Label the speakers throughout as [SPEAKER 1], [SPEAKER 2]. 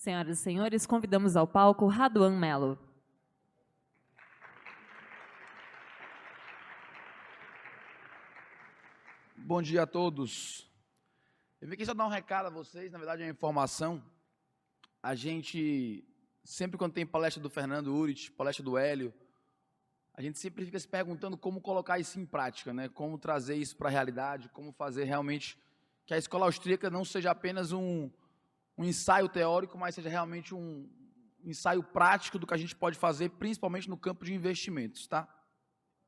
[SPEAKER 1] Senhoras e senhores, convidamos ao palco Raduan Melo.
[SPEAKER 2] Bom dia a todos. Eu vim aqui só dar um recado a vocês, na verdade é uma informação. A gente, sempre quando tem palestra do Fernando Urit, palestra do Hélio, a gente sempre fica se perguntando como colocar isso em prática, né? Como trazer isso para a realidade, como fazer realmente que a escola austríaca não seja apenas um ensaio teórico, mas seja realmente um ensaio prático do que a gente pode fazer, principalmente no campo de investimentos, tá?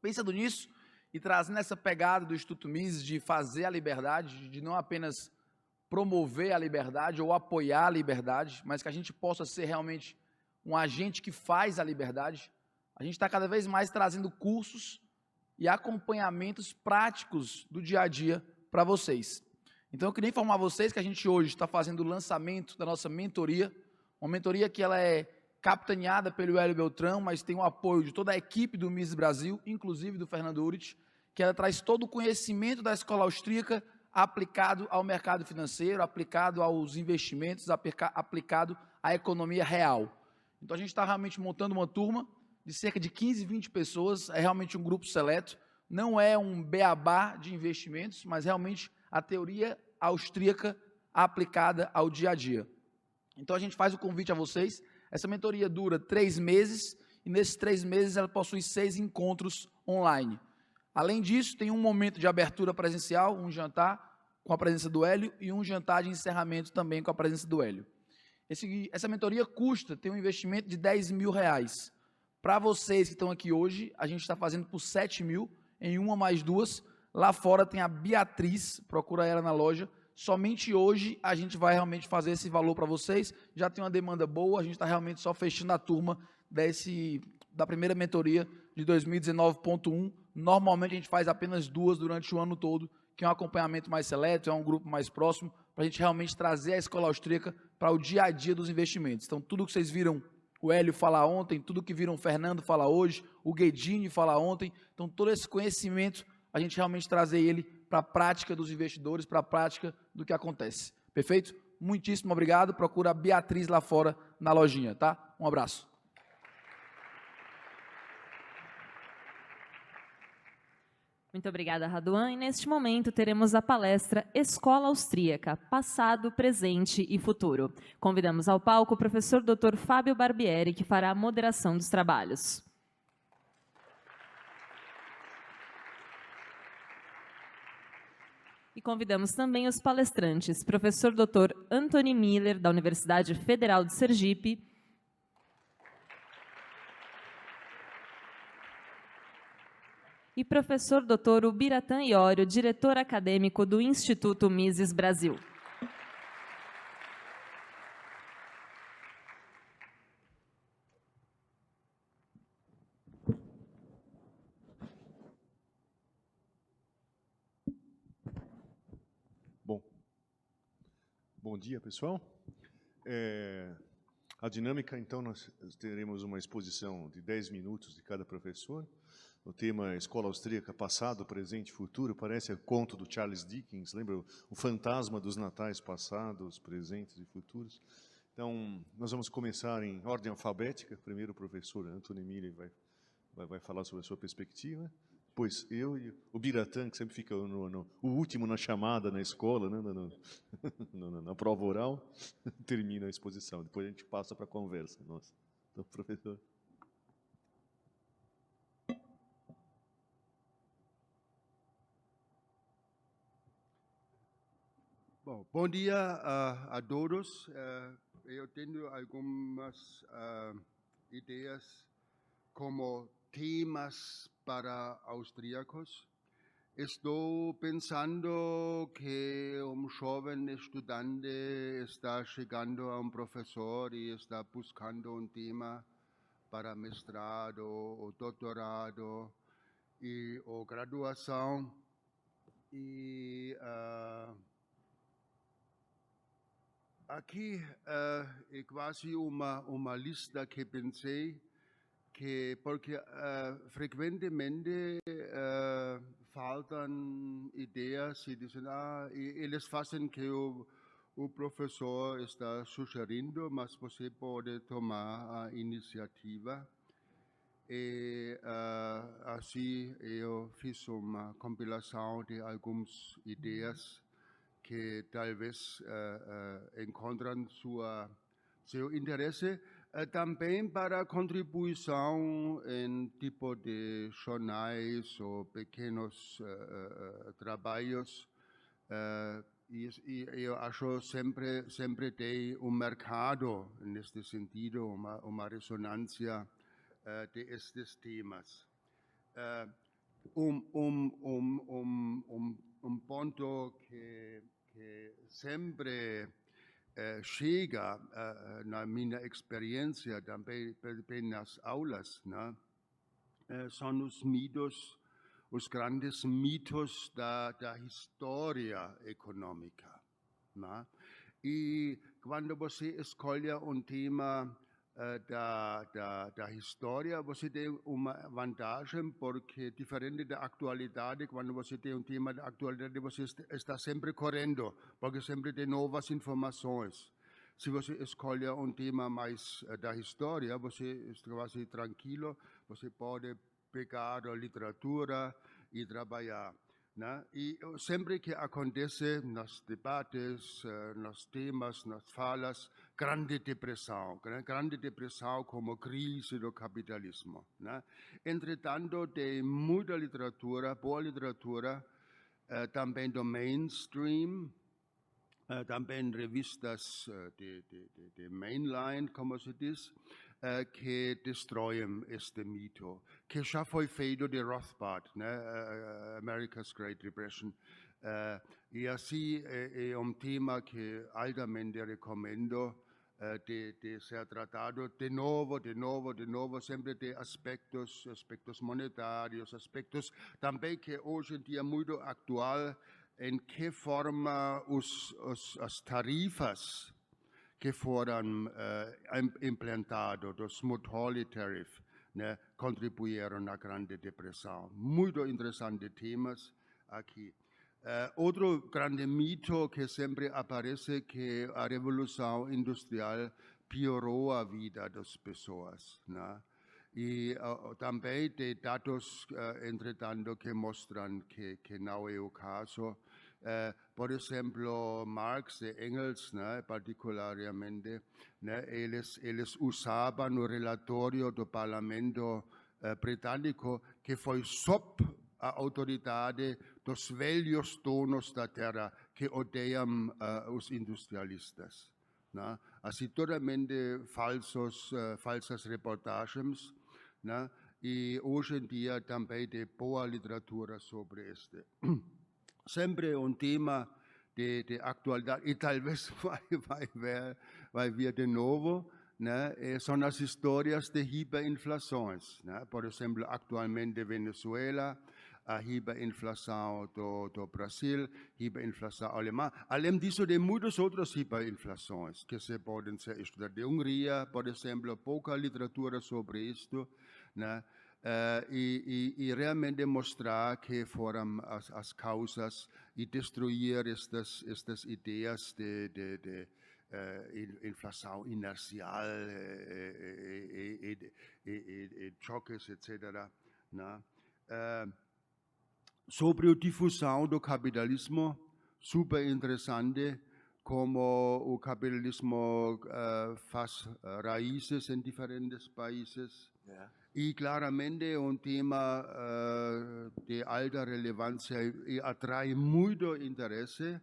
[SPEAKER 2] Pensando nisso e trazendo essa pegada do Instituto Mises de fazer a liberdade, de não apenas promover a liberdade ou apoiar a liberdade, mas que a gente possa ser realmente um agente que faz a liberdade, a gente está cada vez mais trazendo cursos e acompanhamentos práticos do dia a dia para vocês. Então, eu queria informar vocês que a gente hoje está fazendo o lançamento da nossa mentoria, uma mentoria que ela é capitaneada pelo Hélio Beltrão, mas tem o apoio de toda a equipe do Mises Brasil, inclusive do Fernando Urit, que ela traz todo o conhecimento da escola austríaca aplicado ao mercado financeiro, aplicado aos investimentos, aplicado à economia real. Então, a gente está realmente montando uma turma de cerca de 15, 20 pessoas, é realmente um grupo seleto, não é um beabá de investimentos, mas realmente a teoria austríaca aplicada ao dia a dia. Então, a gente faz o convite a vocês. Essa mentoria dura 3 meses, e nesses 3 meses ela possui 6 encontros online. Além disso, tem um momento de abertura presencial, um jantar com a presença do Hélio e um jantar de encerramento também com a presença do Hélio. Essa mentoria tem um investimento de R$10 mil. Para vocês que estão aqui hoje, a gente está fazendo por 7 mil, em uma mais duas. Lá fora tem a Beatriz, procura ela na loja. Somente hoje a gente vai realmente fazer esse valor para vocês. Já tem uma demanda boa, a gente está realmente só fechando a turma da primeira mentoria de 2019.1. Normalmente a gente faz apenas 2 durante o ano todo, que é um acompanhamento mais seleto, é um grupo mais próximo, para a gente realmente trazer a escola austríaca para o dia a dia dos investimentos. Então, tudo que vocês viram o Hélio falar ontem, tudo que viram o Fernando falar hoje, o Guedini falar ontem, então todo esse conhecimento, a gente realmente trazer ele para a prática dos investidores, para a prática do que acontece. Perfeito? Muitíssimo obrigado. Procura a Beatriz lá fora na lojinha, tá? Um abraço.
[SPEAKER 1] Muito obrigada, Raduan. E neste momento teremos a palestra Escola Austríaca, Passado, Presente e Futuro. Convidamos ao palco o professor Dr. Fábio Barbieri, que fará a moderação dos trabalhos. E convidamos também os palestrantes, professor Dr. Anthony Miller, da Universidade Federal de Sergipe, e professor Dr. Ubiratã Iorio, diretor acadêmico do Instituto Mises Brasil.
[SPEAKER 3] Bom dia, pessoal. A dinâmica, então, nós teremos uma exposição de 10 minutos de cada professor. O tema Escola Austríaca, Passado, Presente e Futuro, parece o conto do Charles Dickens, lembra? O fantasma dos natais passados, presentes e futuros. Então, nós vamos começar em ordem alfabética. Primeiro o professor Anthony Miller vai falar sobre a sua perspectiva. Depois eu e o Biratã, que sempre fica o último na chamada na escola, né? na prova oral, termina a exposição. Depois a gente passa para a conversa. Nossa. Então, professor.
[SPEAKER 4] Bom dia a todos. Eu tenho algumas ideias como temas para austríacos. Estou pensando que jovem estudante está chegando a professor e está buscando tema para mestrado ou doutorado ou graduação. E aqui é quase uma lista que pensei, porque frequentemente faltam ideias e dizem, eles fazem que o professor está sugerindo, mas você pode tomar a iniciativa. E assim eu fiz uma compilação de algumas ideias que talvez encontram seu interesse. Também para contribuição em tipo de jornais ou pequenos trabalhos. E eu acho sempre tem mercado neste sentido, uma ressonância de estes temas. Ponto que sempre chega na minha experiência também nas aulas, né? São os mitos, os grandes mitos da história econômica, né? E quando você escolhe tema da história, você tem uma vantagem, porque diferente da atualidade, quando você tem tema da atualidade, você está sempre correndo, porque sempre tem novas informações. Se você escolhe tema mais da história, você está quase tranquilo, você pode pegar a literatura e trabalhar. Né? E sempre que acontece nos debates, nos temas, nas falas, grande depressão como crise do capitalismo. Né? Entretanto, tem muita literatura, boa literatura, também do mainstream, também revistas de mainline, como se diz, que destroem este mito, que já foi feito de Rothbard, né? America's Great Depression. E assim é tema que altamente recomendo de ser tratado de novo, sempre de aspectos monetários, aspectos também que hoje em dia é muito atual, em que forma as tarifas que foram implantados, do Smoot-Hawley Tariff, né, contribuíram na Grande Depressão. Muito interessantes temas aqui. Outro grande mito que sempre aparece é que a Revolução Industrial piorou a vida das pessoas, né? E também tem dados, entretanto, que mostram que não é o caso. Por exemplo, Marx e Engels, né, particularmente, né, eles usavam o relatório do Parlamento britânico, que foi sob a autoridade dos velhos donos da terra, que odeiam os industrialistas. Né? Assim, totalmente falsas reportagens. Né? E hoje em dia também tem boa literatura sobre este. Sempre tema de atualidade, e talvez vai vir de novo, né? São as histórias de hiperinflações. Né? Por exemplo, atualmente Venezuela, a hiperinflação do Brasil, hiperinflação alemã. Além disso, tem muitas outras hiperinflações que se podem ser estudadas. De Hungria, por exemplo, pouca literatura sobre isto, né? E realmente mostrar que foram as causas e destruir estas ideias de inflação inercial e choques, etc. Né? Sobre a difusão do capitalismo, super interessante, como o capitalismo faz raízes em diferentes países. Yeah. E claramente tema de alta relevância e atrai muito interesse,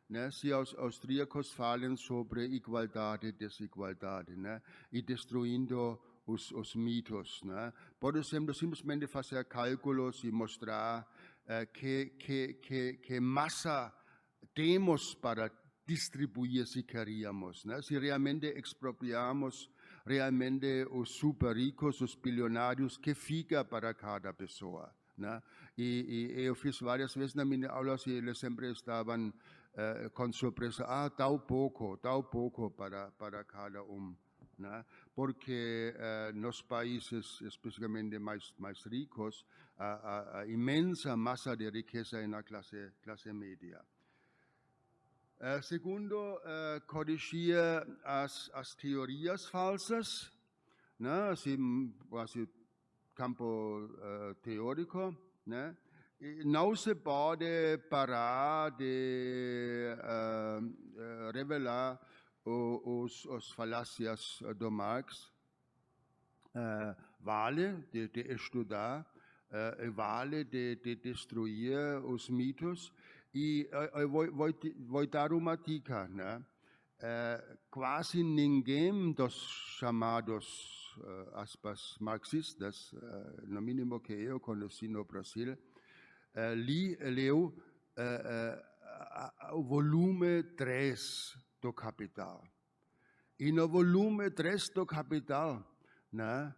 [SPEAKER 4] né? Se os austríacos falam sobre igualdade e desigualdade, né? E destruindo os mitos. Né? Por exemplo, simplesmente fazer cálculos e mostrar que massa temos para distribuir se queríamos. Né? Se realmente expropriamos realmente os super ricos, os bilionários, que fica para cada pessoa. Né? E eu fiz várias vezes na minha aula, e eles sempre estavam com surpresa, tal pouco para cada um. Né? Porque nos países, especialmente mais ricos, a imensa massa de riqueza é na classe média. Segundo, corrigir as teorias falsas, né? Assim, quase campo teórico, né? E não se pode parar de revelar os falácias do Marx. Vale de estudar, vale de destruir os mitos. E eu vou dar uma dica, né? Quase ninguém dos chamados aspas marxistas, no mínimo que eu conheci no Brasil, leu o volume 3 do Capital. E no volume 3 do Capital, né,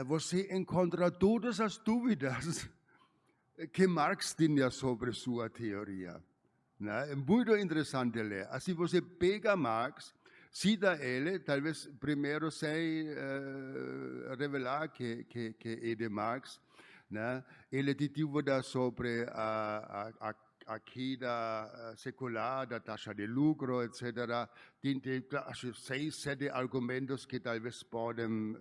[SPEAKER 4] você encontra todas as dúvidas que Marx tinha sobre sua teoria. Né? É muito interessante ler. Assim você pega Marx, cita ele, talvez primeiro sem revelar que é de Marx, né? Ele te dúvida sobre a queda secular da taxa de lucro, etc. Tem 6, 7 argumentos que talvez podem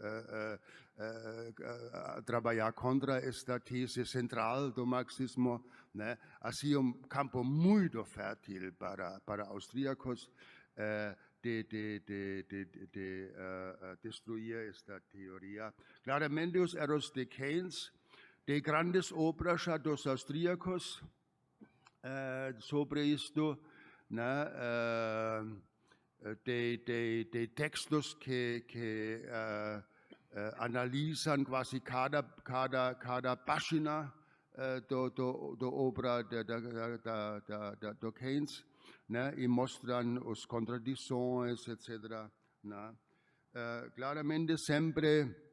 [SPEAKER 4] trabalhar contra esta tese central do marxismo, né? Assim campo muito fértil para austríacos de destruir esta teoria. Claramente os erros de Keynes, de grandes obras já dos austríacos sobre isto, né? De textos que analisam quase cada página da obra do Keynes, né? E mostram as contradições, etc. Né? Claramente sempre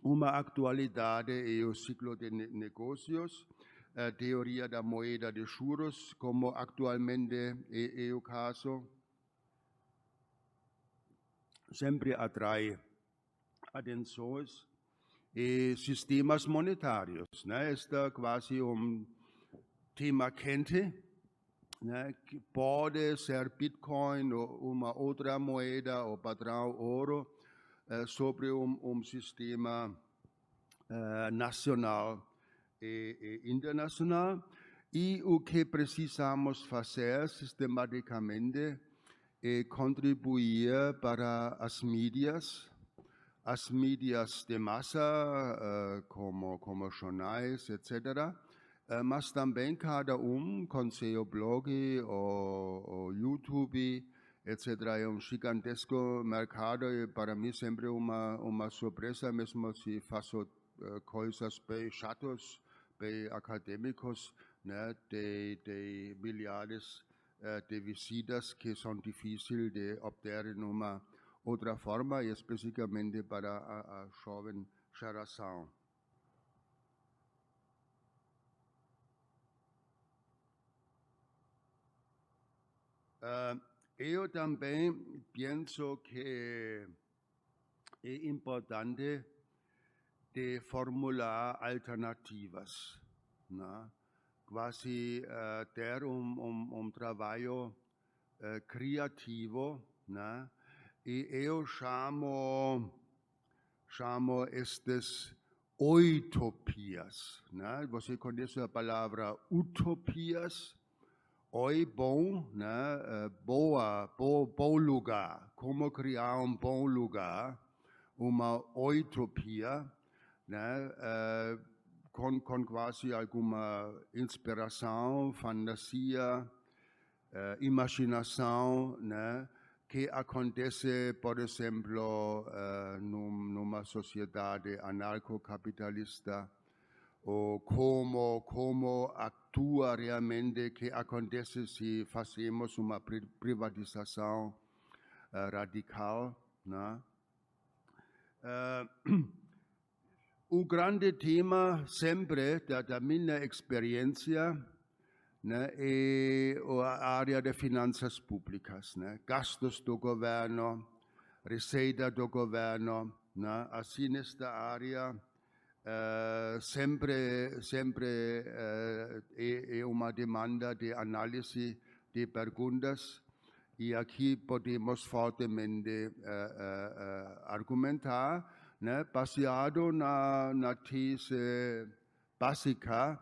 [SPEAKER 4] uma atualidade é o ciclo de negócios, teoria da moeda de juros, como atualmente é o caso, sempre atrai atenções. E sistemas monetários, né? Este é quase tema quente, né? Que pode ser Bitcoin ou uma outra moeda, ou padrão ouro, sobre sistema nacional e internacional. E o que precisamos fazer sistematicamente é contribuir para as mídias de massa, como jornais, etc., mas também cada com seu blog ou YouTube, etc. É gigantesco mercado e para mim sempre uma surpresa, mesmo se faço coisas bem chatas, bem acadêmicos, né, de milhares de visitas que são difíceis de obter numa outra forma, e especificamente para a jovem geração. Eu também penso que é importante de formular alternativas, né? Quase ter trabalho criativo, né? E eu chamo estas utopias, né? Você conhece a palavra utopias? Oi, bom, né? Bom lugar. Como criar bom lugar? Uma utopia, né? Com quase alguma inspiração, fantasia, imaginação, né? Que acontece, por exemplo, numa sociedade anarcocapitalista, ou como atua realmente, que acontece se fazemos uma privatização radical, né? O grande tema sempre da minha experiência, né, é a área de finanças públicas, né? Gastos do governo, receita do governo, né? Assim nesta área sempre é uma demanda de análise de perguntas E aqui podemos fortemente argumentar, né, baseado na tese básica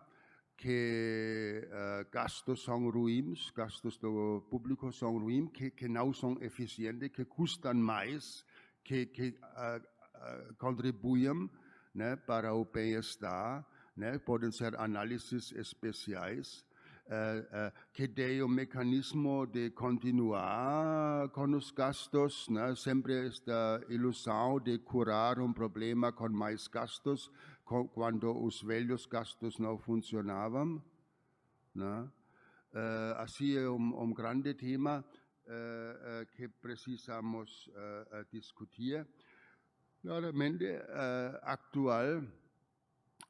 [SPEAKER 4] que gastos são ruins, gastos do público são ruins, que não são eficientes, que custam mais, que contribuem, né, para o bem-estar, né, podem ser análises especiais, que tem o mecanismo de continuar com os gastos, né, sempre esta ilusão de curar um problema com mais gastos, quando os velhos gastos não funcionavam, né? Assim é grande tema que precisamos discutir. Claramente, atual,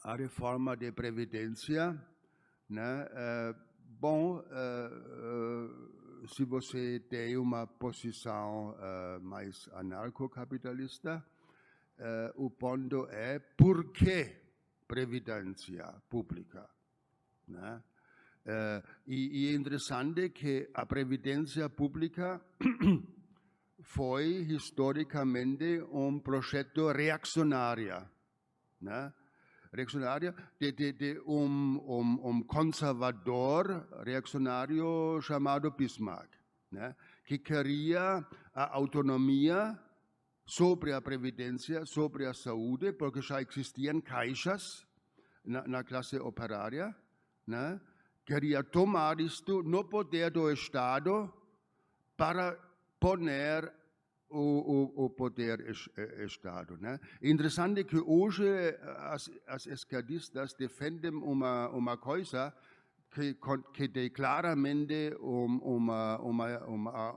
[SPEAKER 4] a reforma de previdência, né? Bom, se você tem uma posição mais anarcocapitalista, o ponto é por que previdência pública, né? E é interessante que a previdência pública foi historicamente projeto reacionário, né? Reacionário de conservador reacionário chamado Bismarck, né? Que queria a autonomia sobre a previdência, sobre a saúde, porque já existiam caixas na classe operária, né? Queria tomar isto no poder do Estado para poner o poder Estado, né? Interessante que hoje as esquerdistas defendem uma coisa que tem claramente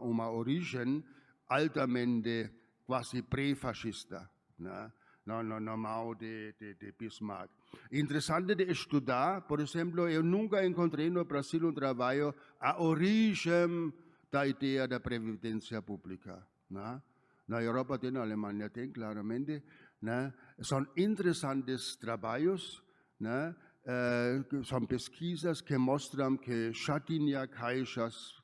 [SPEAKER 4] uma origem altamente quase pré-fascista, né? Normal de Bismarck. Interessante de estudar, por exemplo, eu nunca encontrei no Brasil um trabalho a origem da ideia da previdência pública, né? Na Europa tem, na Alemanha tem, claramente, né? São interessantes trabalhos, né? São pesquisas que mostram que já tinha caixas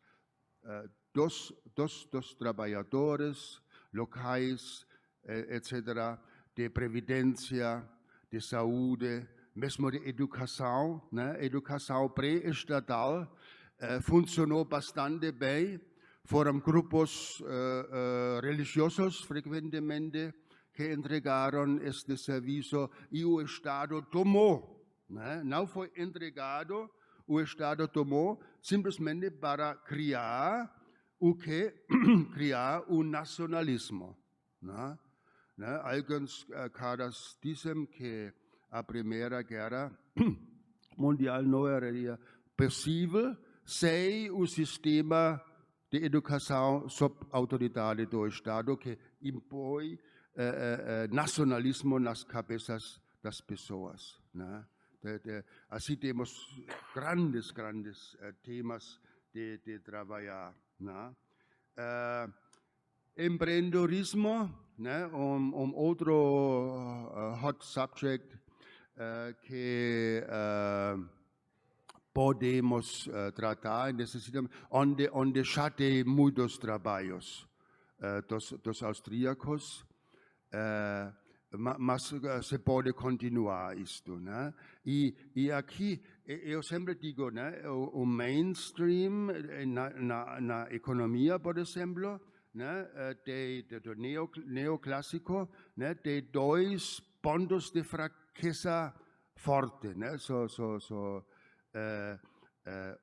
[SPEAKER 4] dos trabalhadores locais, etc., de previdência, de saúde, mesmo de educação, né? Educação pré-estatal funcionou bastante bem. Foram grupos religiosos, frequentemente, que entregaram este serviço e o Estado tomou, né? Não foi entregado, o Estado tomou simplesmente para criar o que? Criar o nacionalismo, né? Alguns caras dizem que a Primeira Guerra Mundial não era possível sem o sistema de educação sob autoridade do Estado que impõe nacionalismo nas cabeças das pessoas, né? Assim temos grandes temas de trabalhar, né? Empreendedorismo, né? Outro hot subject que podemos tratar, onde já tem muitos trabalhos dos austríacos, mas se pode continuar isto, né? E aqui eu sempre digo, né? O mainstream na economia, por exemplo, né? Do neoclássico, né? Tem dois pontos de fraqueza forte, né?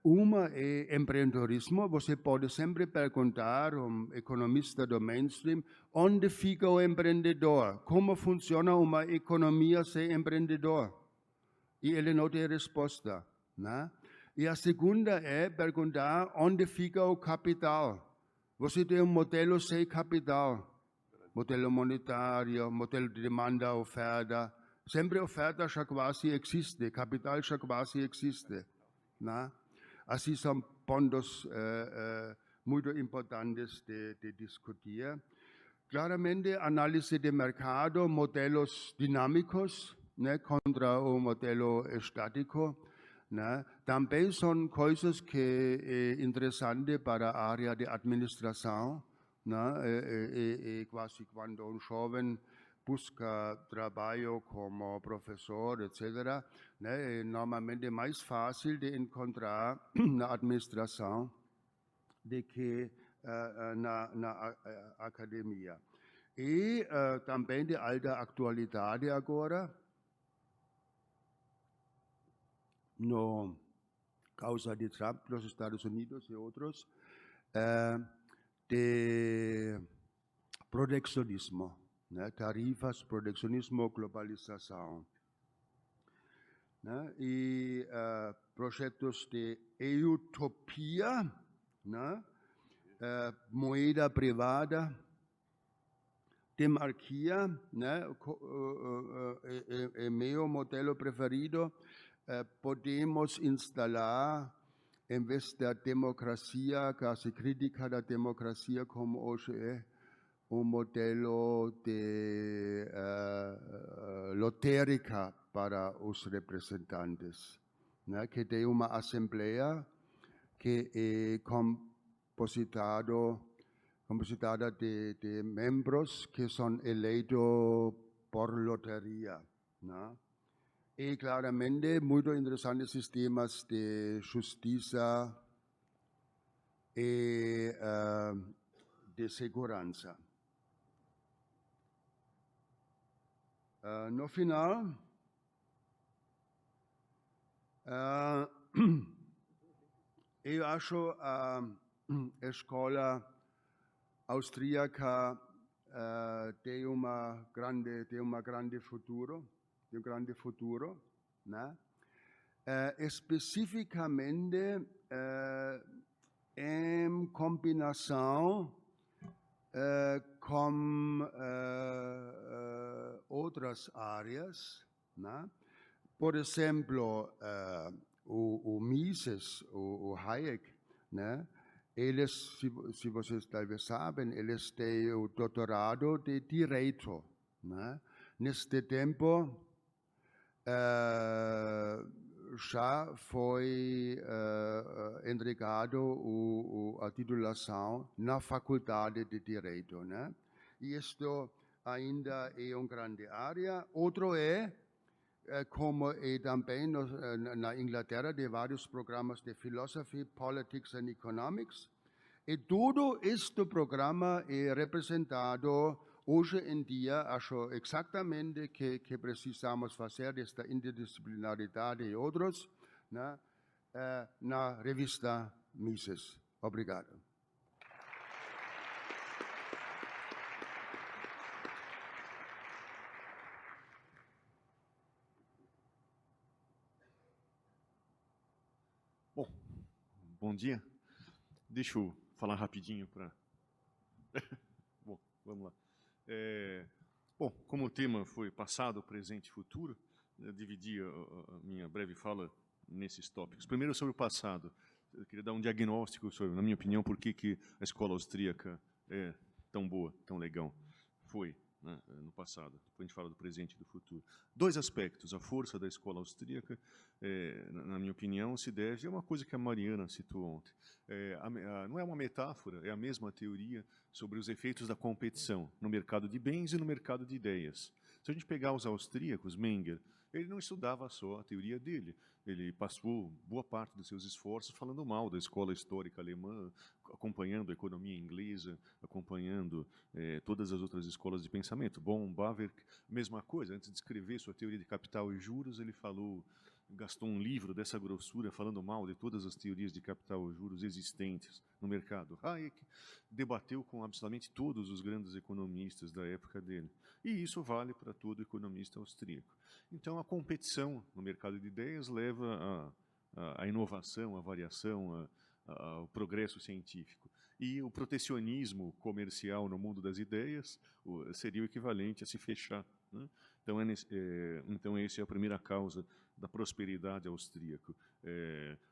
[SPEAKER 4] Uma é empreendedorismo. Você pode sempre perguntar a um economista do mainstream onde fica o empreendedor, como funciona uma economia sem empreendedor. E ele não tem resposta, né? E a segunda é perguntar onde fica o capital. Você tem modelo sem capital, modelo monetário, modelo de demanda, oferta. Sempre oferta já quase existe, capital já quase existe, né? Assim são pontos muito importantes de discutir. Claramente, análise de mercado, modelos dinâmicos, né, contra o modelo estático, né? Também são coisas que é interessante para a área de administração, né? E quase quando um jovem busca trabalho como professor, etc., né? É normalmente mais fácil de encontrar na administração do que na academia. E também de alta atualidade agora, no causa de Trump nos Estados Unidos e outros, de protecionismo, né? Tarifas, protecionismo, globalização. Né? E projetos de utopia, né? Moeda privada, demarquia, né? É meu modelo preferido. Podemos instalar, em vez da democracia, quase crítica da democracia, como hoje é, um modelo de lotérica para os representantes, né? Que tem uma assembleia que é compositada de membros que são eleitos por loteria, né? E claramente muito interessantes sistemas de justiça e de segurança. No final, eu acho a escola austríaca tem um grande futuro, né? Especificamente em combinação com outras áreas, né? Por exemplo, o Mises, o Hayek, né? Eles, se vocês talvez sabem, eles têm o doutorado de Direito, né? Neste tempo, já foi entregado a titulação na Faculdade de Direito, né? E isto ainda é uma grande área. Outro como também na Inglaterra, de vários programas de Philosophy, Politics and Economics. E todo este programa é representado hoje em dia, acho exatamente que precisamos fazer esta interdisciplinaridade e outros, né, na revista Mises. Obrigado.
[SPEAKER 3] Bom dia. Deixa eu falar rapidinho para... Bom, vamos lá. Bom, como o tema foi passado, presente e futuro, eu dividi a minha breve fala nesses tópicos. Primeiro, sobre o passado. Eu queria dar um diagnóstico sobre, na minha opinião, por que a escola austríaca é tão boa, tão legal. Foi, né, no passado. Depois a gente fala do presente e do futuro. Dois aspectos. A força da escola austríaca, na minha opinião, se deve a uma coisa que a Mariana citou ontem. Não é uma metáfora, é a mesma teoria sobre os efeitos da competição no mercado de bens e no mercado de ideias. Se a gente pegar os austríacos, Menger, ele não estudava só a teoria dele, ele passou boa parte dos seus esforços falando mal da escola histórica alemã, acompanhando a economia inglesa, acompanhando todas as outras escolas de pensamento. Bawerk, mesma coisa, antes de escrever sua teoria de capital e juros, ele gastou um livro dessa grossura falando mal de todas as teorias de capital e juros existentes no mercado. Hayek debateu com absolutamente todos os grandes economistas da época dele. E isso vale para todo economista austríaco. Então, a competição no mercado de ideias leva à inovação, à variação, ao progresso científico. E o protecionismo comercial no mundo das ideias seria o equivalente a se fechar, né? Então, essa é a primeira causa da prosperidade austríaca.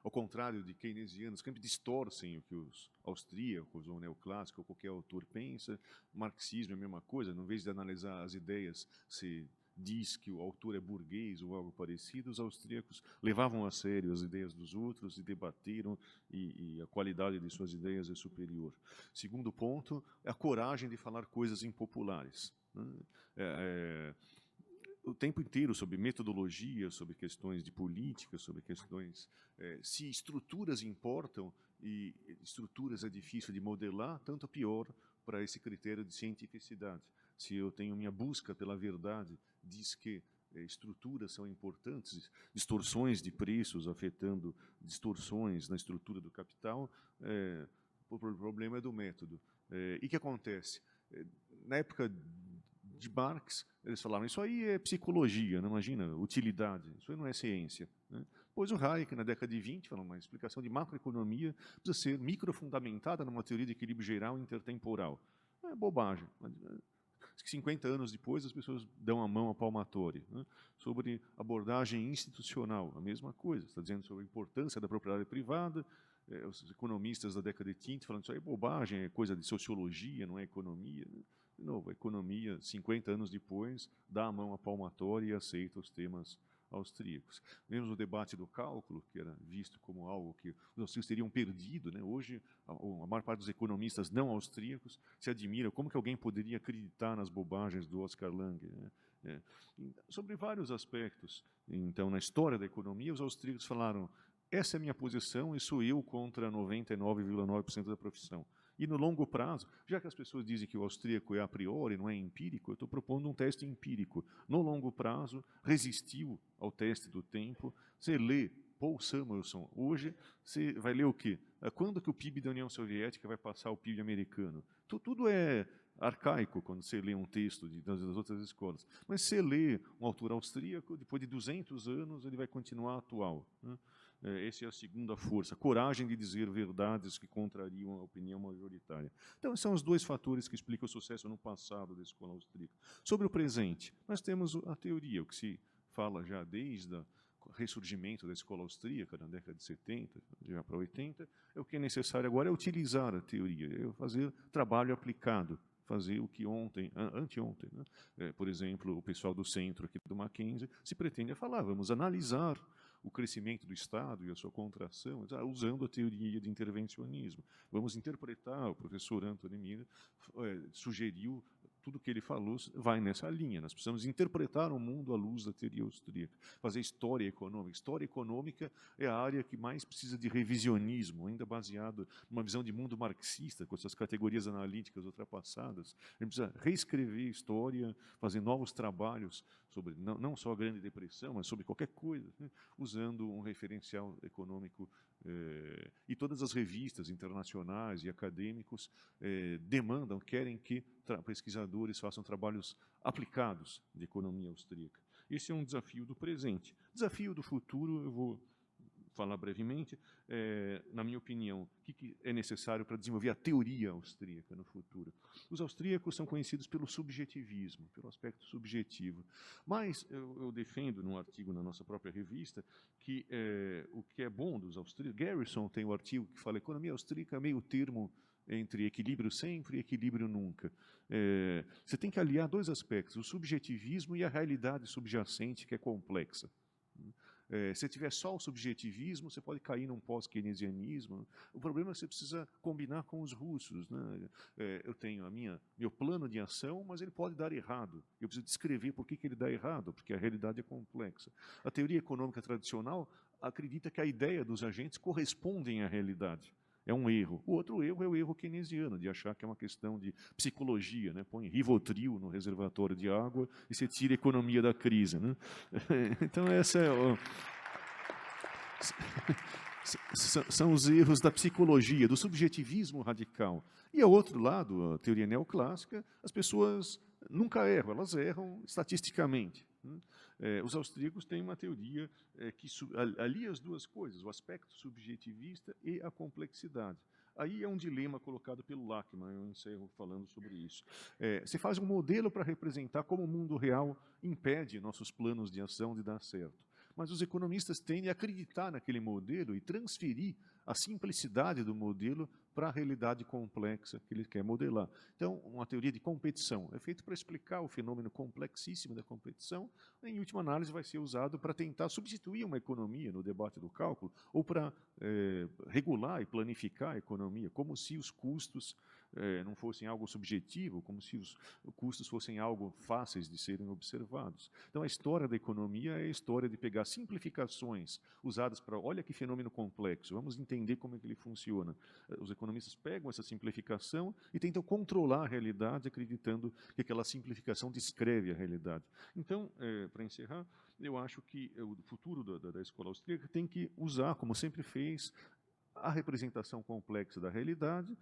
[SPEAKER 3] Ao contrário de keynesianos, que sempre distorcem o que os austríacos ou neoclássicos ou qualquer autor pensa, marxismo é a mesma coisa, em vez de analisar as ideias, se diz que o autor é burguês ou algo parecido, os austríacos levavam a sério as ideias dos outros e debateram, e a qualidade de suas ideias é superior. Segundo ponto, é a coragem de falar coisas impopulares, né? O tempo inteiro sobre metodologia, sobre questões de política, sobre questões... se estruturas importam, e estruturas é difícil de modelar, tanto pior para esse critério de cientificidade. Se eu tenho minha busca pela verdade, diz que estruturas são importantes, distorções de preços afetando distorções na estrutura do capital, o problema é do método. E o que acontece? Na época de Marx, eles falaram, isso aí é psicologia, não imagina, utilidade, isso aí não é ciência, né? Pois o Hayek, na década de 20, falou, uma explicação de macroeconomia precisa ser microfundamentada numa teoria de equilíbrio geral e intertemporal. É bobagem. 50 anos depois, as pessoas dão a mão à palmatória, né? Sobre abordagem institucional, a mesma coisa, está dizendo sobre a importância da propriedade privada, os economistas da década de 30 falando, isso aí é bobagem, é coisa de sociologia, não é economia, né? De novo, a economia, 50 anos depois, dá a mão à palmatória e aceita os temas austríacos. Vemos o debate do cálculo, que era visto como algo que os austríacos teriam perdido, né? Hoje, a maior parte dos economistas não austríacos se admira como que alguém poderia acreditar nas bobagens do Oscar Lange, né? Sobre vários aspectos. Então, na história da economia, os austríacos falaram, essa é a minha posição e sou eu contra 99,9% da profissão. E no longo prazo, já que as pessoas dizem que o austríaco é a priori, não é empírico, eu estou propondo um teste empírico. No longo prazo, resistiu ao teste do tempo. Você lê Paul Samuelson hoje, você vai ler o quê? Quando que o PIB da União Soviética vai passar o PIB americano? Tudo é arcaico quando você lê um texto das outras escolas. Mas você lê um autor austríaco, depois de 200 anos, ele vai continuar atual, né? Essa é a segunda força, coragem de dizer verdades que contrariam a opinião majoritária. Então, esses são os dois fatores que explicam o sucesso no passado da escola austríaca. Sobre o presente, nós temos a teoria, o que se fala já desde o ressurgimento da escola austríaca, na década de 70, já para 80, o que é necessário agora é utilizar a teoria, é fazer trabalho aplicado, fazer o que anteontem, né? Por exemplo, o pessoal do centro aqui do Mackenzie se pretende a falar, vamos analisar o crescimento do Estado e a sua contração, usando a teoria de intervencionismo. Vamos interpretar, o professor Anthony Miller sugeriu, tudo que ele falou vai nessa linha. Nós precisamos interpretar o mundo à luz da teoria austríaca, fazer história econômica. História econômica é a área que mais precisa de revisionismo, ainda baseado numa visão de mundo marxista, com essas categorias analíticas ultrapassadas. A gente precisa reescrever história, fazer novos trabalhos sobre não só a Grande Depressão, mas sobre qualquer coisa, né? Usando um referencial econômico. E todas as revistas internacionais e acadêmicos demandam, querem que pesquisadores façam trabalhos aplicados de economia austríaca. Esse é um desafio do presente. Desafio do futuro, eu vou falar brevemente, na minha opinião, o que é necessário para desenvolver a teoria austríaca no futuro. Os austríacos são conhecidos pelo subjetivismo, pelo aspecto subjetivo. Mas eu defendo, num artigo na nossa própria revista, que o que é bom dos austríacos... Garrison tem um artigo que fala economia austríaca é meio termo entre equilíbrio sempre e equilíbrio nunca. Você tem que aliar dois aspectos, o subjetivismo e a realidade subjacente, que é complexa. Se tiver só o subjetivismo, você pode cair num pós-keynesianismo. O problema é que você precisa combinar com os russos, né? Eu tenho meu plano de ação, mas ele pode dar errado. Eu preciso descrever por que ele dá errado, porque a realidade é complexa. A teoria econômica tradicional acredita que a ideia dos agentes correspondem à realidade. É um erro. O outro erro é o erro keynesiano, de achar que é uma questão de psicologia, né? Põe Rivotril no reservatório de água e você tira a economia da crise, né? Então, essa é são os erros da psicologia, do subjetivismo radical. E, ao outro lado, a teoria neoclássica, as pessoas nunca erram, elas erram estatisticamente. Os austríacos têm uma teoria que alia as duas coisas, o aspecto subjetivista e a complexidade. Aí é um dilema colocado pelo Lachmann, eu encerro falando sobre isso. Você faz um modelo para representar como o mundo real impede nossos planos de ação de dar certo. Mas os economistas tendem a acreditar naquele modelo e transferir a simplicidade do modelo para a realidade complexa que ele quer modelar. Então, uma teoria de competição é feita para explicar o fenômeno complexíssimo da competição, em última análise vai ser usado para tentar substituir uma economia no debate do cálculo, ou para regular e planificar a economia, como se os custos não fossem algo subjetivo, como se os custos fossem algo fáceis de serem observados. Então, a história da economia é a história de pegar simplificações usadas para, olha que fenômeno complexo, vamos entender como é que ele funciona. Os economistas pegam essa simplificação e tentam controlar a realidade, acreditando que aquela simplificação descreve a realidade. Então, para encerrar, eu acho que o futuro da escola austríaca tem que usar, como sempre fez, a representação complexa da realidade,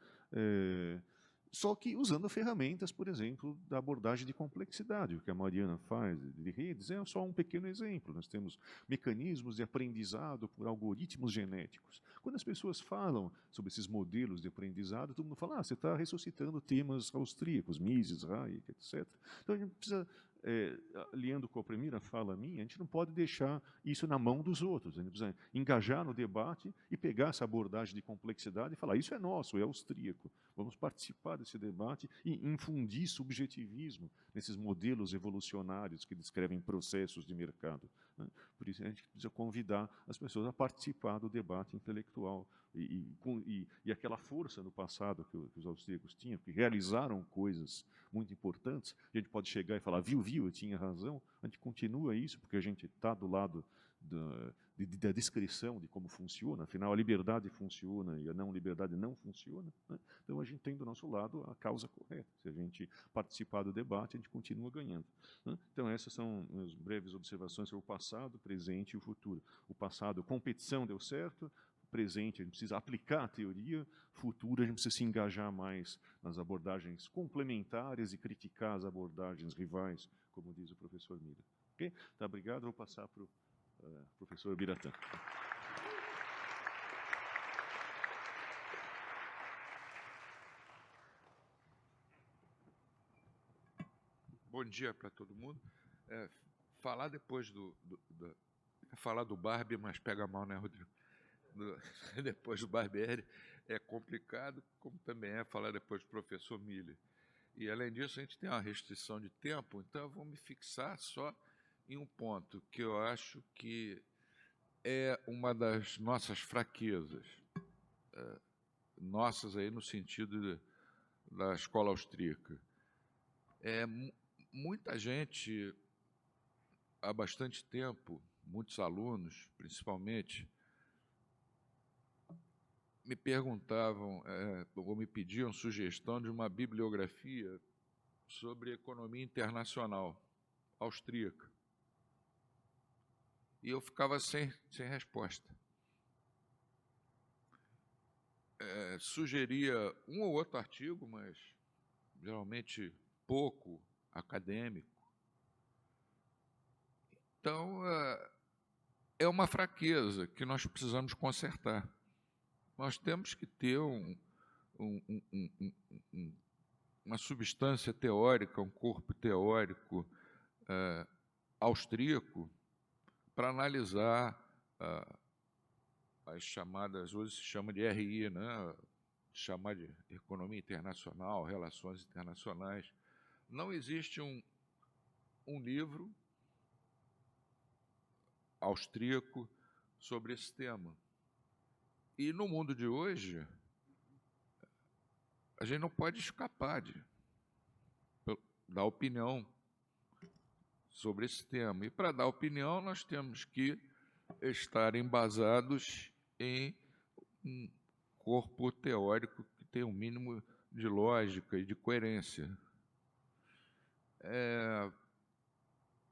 [SPEAKER 3] só que usando ferramentas, por exemplo, da abordagem de complexidade. O que a Mariana faz de redes é só um pequeno exemplo. Nós temos mecanismos de aprendizado por algoritmos genéticos. Quando as pessoas falam sobre esses modelos de aprendizado, todo mundo fala, você está ressuscitando temas austríacos, Mises, Hayek, etc. Então, a gente precisa, aliando com a primeira fala minha, a gente não pode deixar isso na mão dos outros. A gente precisa engajar no debate e pegar essa abordagem de complexidade e falar, isso é nosso, é austríaco. Vamos participar desse debate e infundir subjetivismo nesses modelos evolucionários que descrevem processos de mercado, né? Por isso, a gente precisa convidar as pessoas a participar do debate intelectual e aquela força no passado que os austríacos tinham, que realizaram coisas muito importantes, a gente pode chegar e falar, viu, eu tinha razão, a gente continua isso, porque a gente está do lado da descrição de como funciona, afinal a liberdade funciona e a não liberdade não funciona, né? Então a gente tem do nosso lado a causa correta. Se a gente participar do debate, a gente continua ganhando, né? Então essas são as breves observações sobre o passado, o presente e o futuro. O passado, competição deu certo, presente a gente precisa aplicar a teoria, futuro a gente precisa se engajar mais nas abordagens complementares e criticar as abordagens rivais, como diz o professor Mira. Ok? Tá, obrigado, vou passar para o professor Biratã.
[SPEAKER 5] Bom dia para todo mundo. Falar depois falar do Barbie, mas pega mal, né, Rodrigo? Depois do Barbieri é complicado, como também é falar depois do professor Miller. E, além disso, a gente tem uma restrição de tempo, então eu vou me fixar só em um ponto que eu acho que é uma das nossas fraquezas, nossas aí no sentido da escola austríaca. Muita gente, há bastante tempo, muitos alunos, principalmente, me perguntavam ou me pediam sugestão de uma bibliografia sobre economia internacional austríaca. E eu ficava sem resposta. Sugeria um ou outro artigo, mas geralmente pouco acadêmico. Então, é uma fraqueza que nós precisamos consertar. Nós temos que ter uma substância teórica, um corpo teórico austríaco para analisar as chamadas, hoje se chama de RI, né? Chamar de economia internacional, relações internacionais. Não existe um livro austríaco sobre esse tema. E no mundo de hoje, a gente não pode escapar de dar opinião sobre esse tema. E para dar opinião, nós temos que estar embasados em um corpo teórico que tem um mínimo de lógica e de coerência.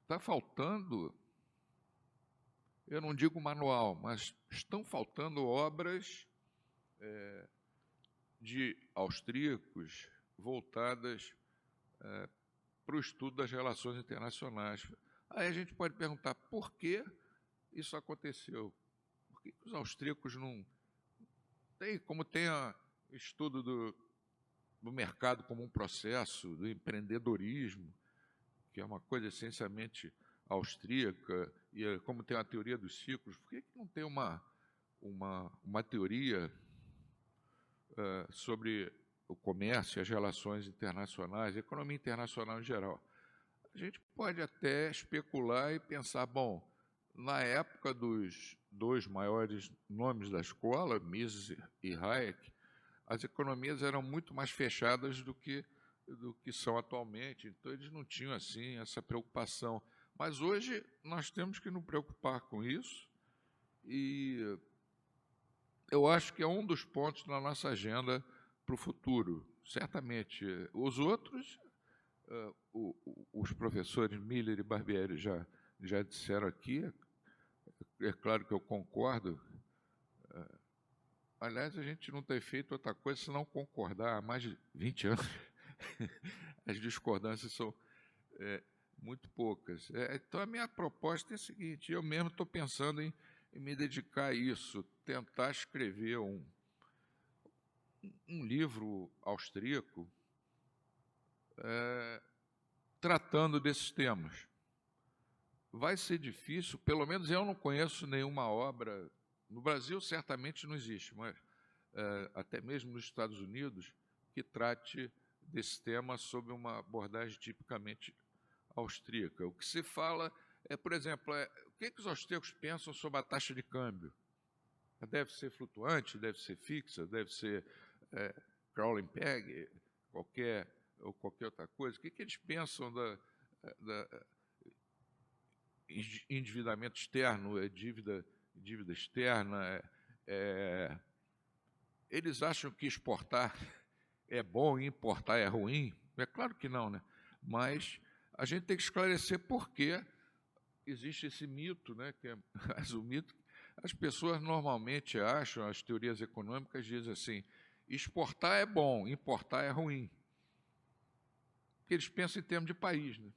[SPEAKER 5] Está faltando, eu não digo manual, mas estão faltando obras de austríacos voltadas para o estudo das relações internacionais. Aí a gente pode perguntar por que isso aconteceu? Por que os austríacos não têm, como tem o estudo do mercado como um processo, do empreendedorismo, que é uma coisa essencialmente austríaca, e como tem a teoria dos ciclos, por que não tem uma teoria sobre o comércio, as relações internacionais, a economia internacional em geral. A gente pode até especular e pensar, bom, na época dos dois maiores nomes da escola, Mises e Hayek, as economias eram muito mais fechadas do que são atualmente, então eles não tinham assim essa preocupação. Mas hoje nós temos que nos preocupar com isso e eu acho que é um dos pontos na nossa agenda para o futuro. Certamente, os outros, os professores Miller e Barbieri já disseram aqui, é claro que eu concordo. Aliás, a gente não tem feito outra coisa senão concordar há mais de 20 anos. As discordâncias são muito poucas. Então, a minha proposta é a seguinte, eu mesmo estou pensando em me dedicar a isso, tentar escrever um livro austríaco tratando desses temas. Vai ser difícil, pelo menos eu não conheço nenhuma obra, no Brasil certamente não existe, mas até mesmo nos Estados Unidos, que trate desse tema sob uma abordagem tipicamente austríaca. O que se fala por exemplo, o que os austríacos pensam sobre a taxa de câmbio? Deve ser flutuante, deve ser fixa, deve ser crawling peg, qualquer outra coisa? O que eles pensam da endividamento externo, dívida externa? Eles acham que exportar é bom e importar é ruim? É claro que não, né? Mas a gente tem que esclarecer por que existe esse mito, né? Mas o mito, as pessoas normalmente acham, as teorias econômicas dizem assim, exportar é bom, importar é ruim. Porque eles pensam em termos de país, né?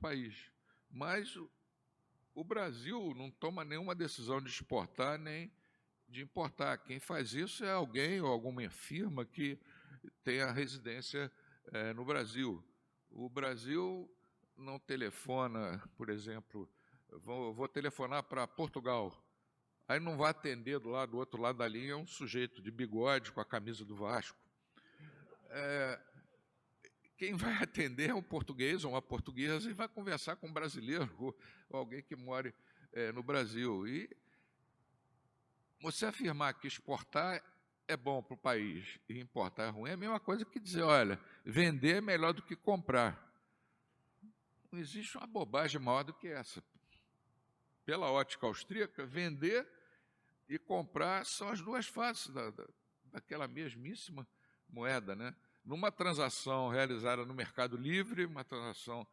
[SPEAKER 5] País. Mas o Brasil não toma nenhuma decisão de exportar nem de importar. Quem faz isso é alguém ou alguma firma que tem a residência no Brasil. O Brasil não telefona, por exemplo, vou telefonar para Portugal. Aí não vai atender do outro lado da linha um sujeito de bigode com a camisa do Vasco. Quem vai atender é um português ou uma portuguesa e vai conversar com um brasileiro ou alguém que more no Brasil. E você afirmar que exportar é bom para o país e importar é ruim é a mesma coisa que dizer, olha, vender é melhor do que comprar. Não existe uma bobagem maior do que essa. Pela ótica austríaca, vender e comprar são as duas faces daquela mesmíssima moeda, né? Numa transação realizada no mercado livre, uma transação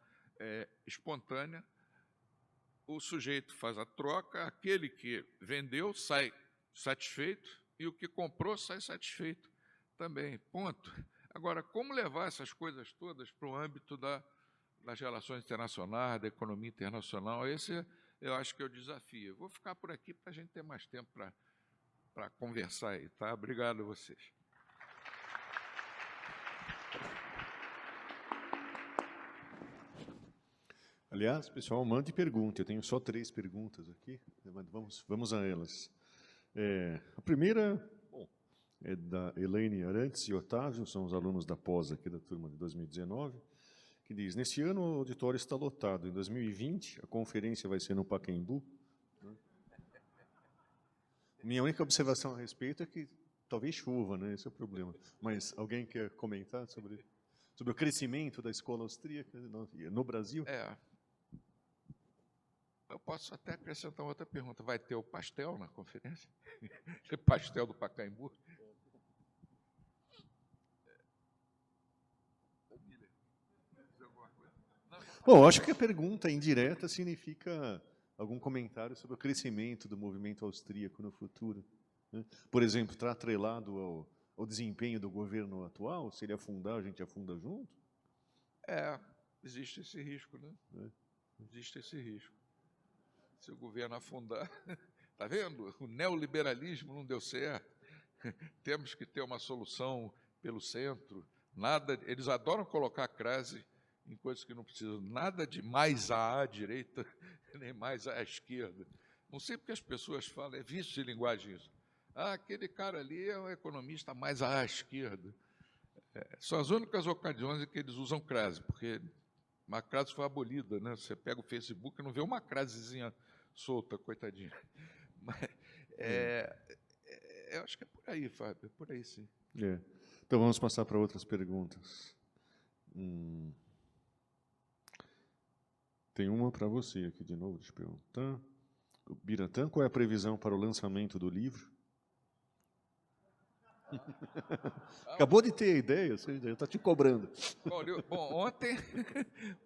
[SPEAKER 5] espontânea, o sujeito faz a troca, aquele que vendeu sai satisfeito e o que comprou sai satisfeito também, ponto. Agora, como levar essas coisas todas para o âmbito das relações internacionais, da economia internacional, esse eu acho que é o desafio. Eu vou ficar por aqui para a gente ter mais tempo para conversar aí, tá? Obrigado a vocês.
[SPEAKER 3] Aliás, pessoal, mande pergunta. Eu tenho só 3 perguntas aqui, mas vamos a elas. A primeira, é da Elaine Arantes e Otávio, são os alunos da pós aqui da turma de 2019, que diz, neste ano o auditório está lotado, em 2020 a conferência vai ser no Pacaembu. Minha única observação a respeito é que talvez chova, né? Esse é o problema. Mas alguém quer comentar sobre o crescimento da escola austríaca no Brasil?
[SPEAKER 5] Eu posso até acrescentar outra pergunta. Vai ter o pastel na conferência? Pastel do Pacaembu?
[SPEAKER 3] Bom, acho que a pergunta indireta significa algum comentário sobre o crescimento do movimento austríaco no futuro, né? Por exemplo, está atrelado ao desempenho do governo atual? Se ele afundar, a gente afunda junto?
[SPEAKER 5] Existe esse risco, né? Existe esse risco. Se o governo afundar, está vendo? O neoliberalismo não deu certo. Temos que ter uma solução pelo centro. Eles adoram colocar crase em coisas que não precisam. Nada de mais à direita, nem mais à esquerda. Não sei porque as pessoas falam, é vício de linguagem isso. Ah, aquele cara ali é um economista mais à esquerda. São as únicas ocasiões em que eles usam crase, porque a crase foi abolida, né? Você pega o Facebook e não vê uma crasezinha solta, coitadinha. Mas, eu acho que é por aí, Fábio, é por aí sim.
[SPEAKER 3] Então vamos passar para outras perguntas. Tem uma para você aqui de novo, deixa eu perguntar. O Biratã, qual é a previsão para o lançamento do livro? Acabou de ter a ideia, você já está te cobrando.
[SPEAKER 5] Bom,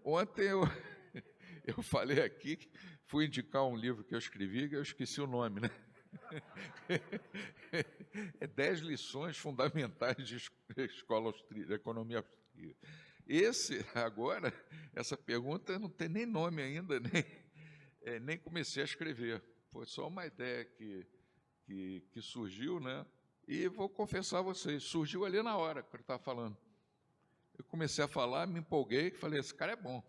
[SPEAKER 5] ontem eu falei aqui, fui indicar um livro que eu escrevi, que eu esqueci o nome, né? É 10 lições fundamentais de escola austríaca, de economia austríaca. Agora, essa pergunta não tem nem nome ainda, nem comecei a escrever. Foi só uma ideia que surgiu, né? E vou confessar a vocês, surgiu ali na hora que ele estava falando. Eu comecei a falar, me empolguei, falei, esse cara é bom.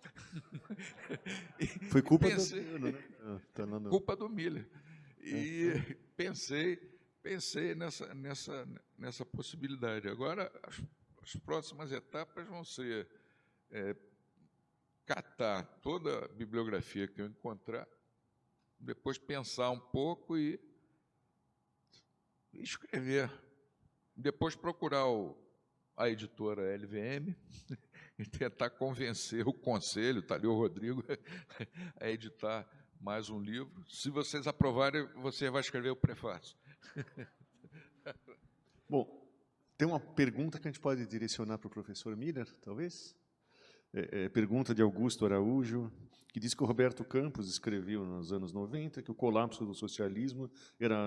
[SPEAKER 3] Foi culpa do Miller, né?
[SPEAKER 5] Culpa do Miller. E pensei nessa possibilidade. Agora, as próximas etapas vão ser catar toda a bibliografia que eu encontrar, depois pensar um pouco e escrever. Depois procurar a editora LVM e tentar convencer o conselho, está ali o Rodrigo, a editar mais um livro. Se vocês aprovarem, você vai escrever o prefácio.
[SPEAKER 3] Bom, tem uma pergunta que a gente pode direcionar para o professor Miller, talvez? Pergunta de Augusto Araújo, que diz que o Roberto Campos escreveu nos anos 90 que o colapso do socialismo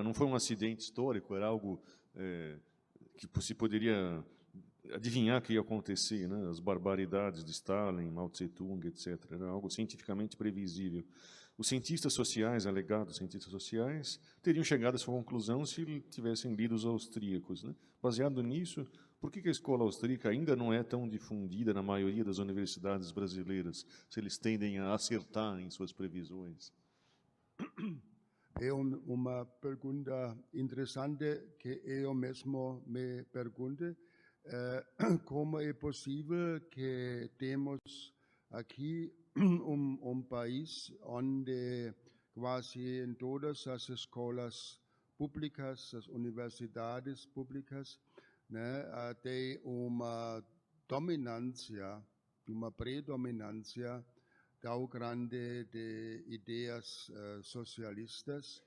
[SPEAKER 3] não foi um acidente histórico, era algo que se poderia adivinhar que ia acontecer, né? As barbaridades de Stalin, Mao Tse-tung, etc. Era algo cientificamente previsível. Os cientistas sociais, alegados cientistas sociais, teriam chegado a essa conclusão se tivessem lido os austríacos, né? Baseado nisso, por que a escola austríaca ainda não é tão difundida na maioria das universidades brasileiras, se eles tendem a acertar em suas previsões?
[SPEAKER 4] É uma pergunta interessante que eu mesmo me pergunto. Como é possível que temos aqui país onde quase em todas as escolas públicas, as universidades públicas, né, tem uma dominância, uma predominância tão grande de ideias socialistas,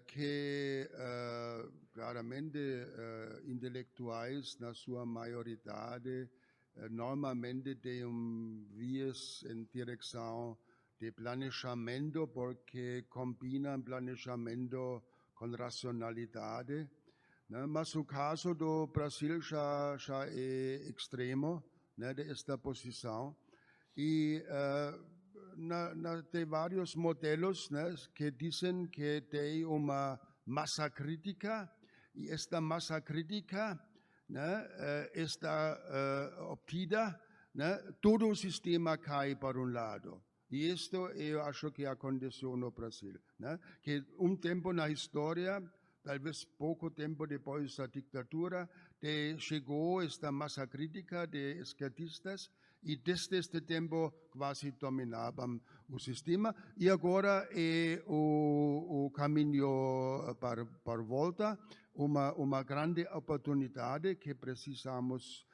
[SPEAKER 4] que claramente intelectuais, na sua maioridade, normalmente têm viés em direção de planejamento, porque combinam planejamento com racionalidade, né? Mas o caso do Brasil já é extremo, né, desta posição. E tem vários modelos, né, que dizem que tem uma massa crítica, e esta massa crítica, né, está obtida, né, todo o sistema cai para um lado. E isto eu acho que aconteceu no Brasil, né, que tempo na história, talvez pouco tempo depois da ditadura, chegou esta massa crítica de esquerdistas, e desde este tempo quase dominavam o sistema, e agora é o caminho para volta, uma grande oportunidade que precisamos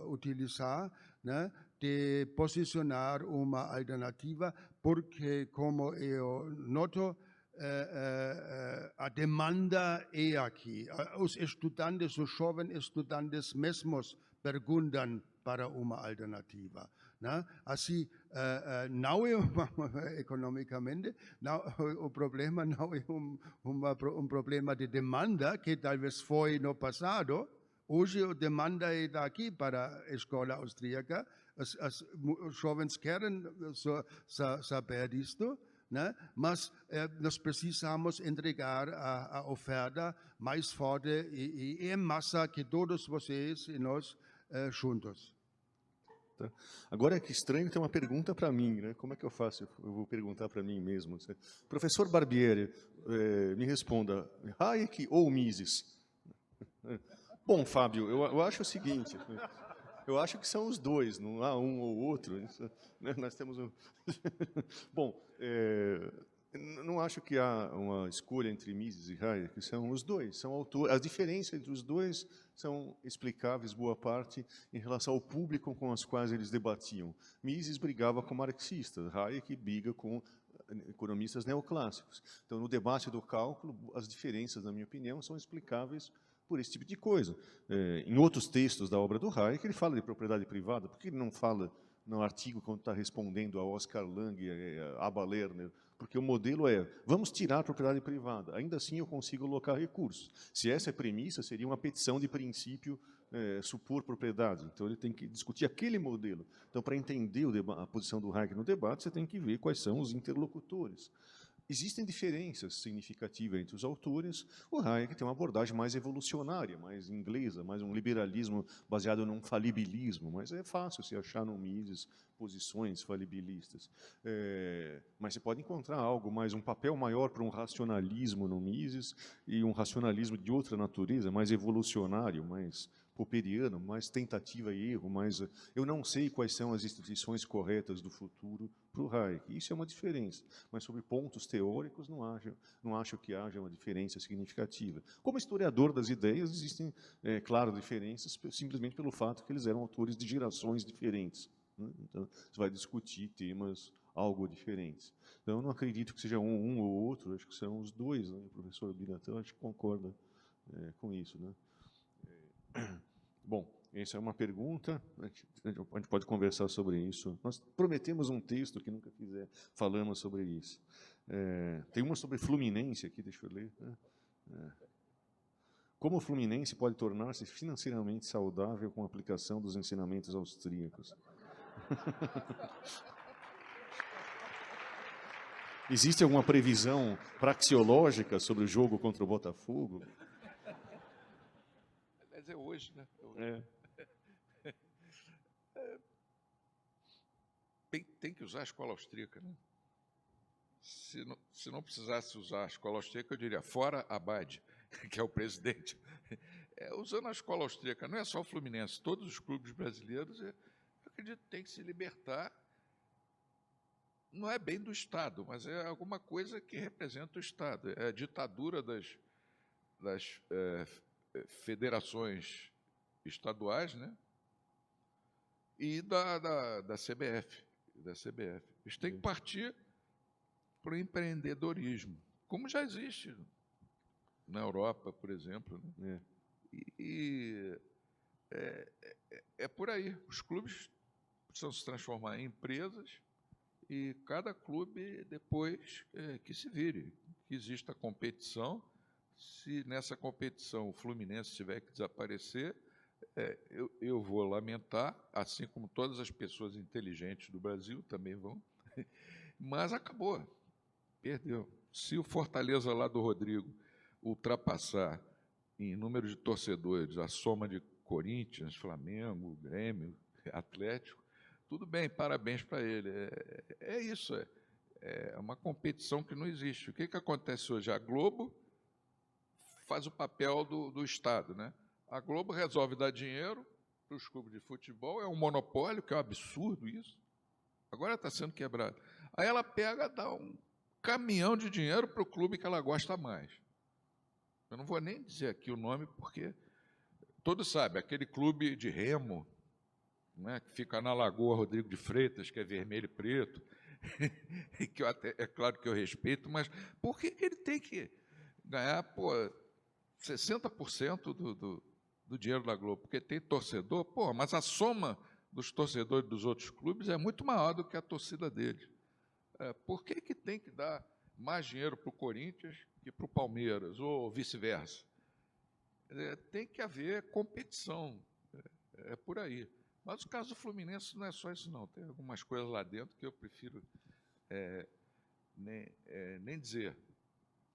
[SPEAKER 4] utilizar, né, de posicionar uma alternativa, porque, como eu noto, a demanda é aqui. Os estudantes, os jovens estudantes mesmos perguntam para uma alternativa, né? Assim, não é economicamente, não, o problema não é problema de demanda, que talvez foi no passado. Hoje a demanda é daqui para a escola austríaca. Os jovens querem saber disto, né? Mas nós precisamos entregar a oferta mais forte e em massa que todos vocês e nós juntos.
[SPEAKER 3] Tá? Agora é que estranho ter uma pergunta para mim, né? Como é que eu faço? Eu vou perguntar para mim mesmo. Professor Barbieri, me responda, Hayek ou Mises? Bom, Fábio, eu acho o seguinte, eu acho que são os dois, não há um ou outro. Né? Nós temos um... Bom, não acho que há uma escolha entre Mises e Hayek, são os dois, são autores. A diferença entre os dois são explicáveis, boa parte, em relação ao público com os quais eles debatiam. Mises brigava com marxistas, Hayek briga com economistas neoclássicos. Então, no debate do cálculo, as diferenças, na minha opinião, são explicáveis por esse tipo de coisa. Em outros textos da obra do Hayek, ele fala de propriedade privada. Por que ele não fala no artigo quando está respondendo a Oscar Lange, a Abba Lerner? Porque o modelo vamos tirar a propriedade privada. Ainda assim, eu consigo alocar recursos. Se essa é a premissa, seria uma petição de princípio supor propriedade. Então, ele tem que discutir aquele modelo. Então, para entender a posição do Hayek no debate, você tem que ver quais são os interlocutores. Existem diferenças significativas entre os autores. O Hayek tem uma abordagem mais evolucionária, mais inglesa, mais um liberalismo baseado num falibilismo, mas é fácil se achar no Mises posições falibilistas. Mas você pode encontrar algo mais, um papel maior para um racionalismo no Mises e um racionalismo de outra natureza, mais evolucionário, mais popperiano, mais tentativa e erro, mais eu não sei quais são as instituições corretas do futuro para o Hayek. Isso é uma diferença, mas sobre pontos teóricos não acho que haja uma diferença significativa. Como historiador das ideias, existem, claro, diferenças simplesmente pelo fato que eles eram autores de gerações diferentes. Né? Então, você vai discutir temas algo diferentes. Então, eu não acredito que seja um ou outro, acho que são os dois. Né? O professor Biratã, acho que concorda com isso. Né? Bom, essa é uma pergunta, a gente pode conversar sobre isso. Nós prometemos um texto que nunca falamos sobre isso. Tem uma sobre Fluminense aqui, deixa eu ler. Como o Fluminense pode tornar-se financeiramente saudável com a aplicação dos ensinamentos austríacos? Existe alguma previsão praxeológica sobre o jogo contra o Botafogo?
[SPEAKER 5] Aliás, é hoje, né? Tem que usar a escola austríaca, né? Se não precisasse usar a escola austríaca, eu diria, fora Abad, que é o presidente. Usando a escola austríaca, não é só o Fluminense, todos os clubes brasileiros, eu acredito que tem que se libertar. Não é bem do Estado, mas é alguma coisa que representa o Estado. É a ditadura das federações estaduais, né? E da CBF. Eles têm que partir para o empreendedorismo, como já existe na Europa, por exemplo. Né? É por aí. Os clubes precisam se transformar em empresas e cada clube depois que se vire, que exista competição. Se nessa competição o Fluminense tiver que desaparecer, eu vou lamentar, assim como todas as pessoas inteligentes do Brasil também vão, mas acabou, perdeu. Se o Fortaleza lá do Rodrigo ultrapassar em número de torcedores a soma de Corinthians, Flamengo, Grêmio, Atlético, tudo bem, parabéns para ele. É isso, é uma competição que não existe. O que acontece hoje? A Globo faz o papel do Estado, né? A Globo resolve dar dinheiro para os clubes de futebol, é um monopólio, que é um absurdo isso. Agora está sendo quebrado. Aí ela pega, dá um caminhão de dinheiro para o clube que ela gosta mais. Eu não vou nem dizer aqui o nome, porque todos sabem, aquele clube de remo, né, que fica na Lagoa Rodrigo de Freitas, que é vermelho e preto, e que é claro que eu respeito, mas por que ele tem que ganhar 60% do dinheiro da Globo? Porque tem torcedor, mas a soma dos torcedores dos outros clubes é muito maior do que a torcida deles. Por que tem que dar mais dinheiro para o Corinthians que para o Palmeiras, ou vice-versa? Tem que haver competição, é por aí. Mas o caso do Fluminense não é só isso, não. Tem algumas coisas lá dentro que eu prefiro nem dizer.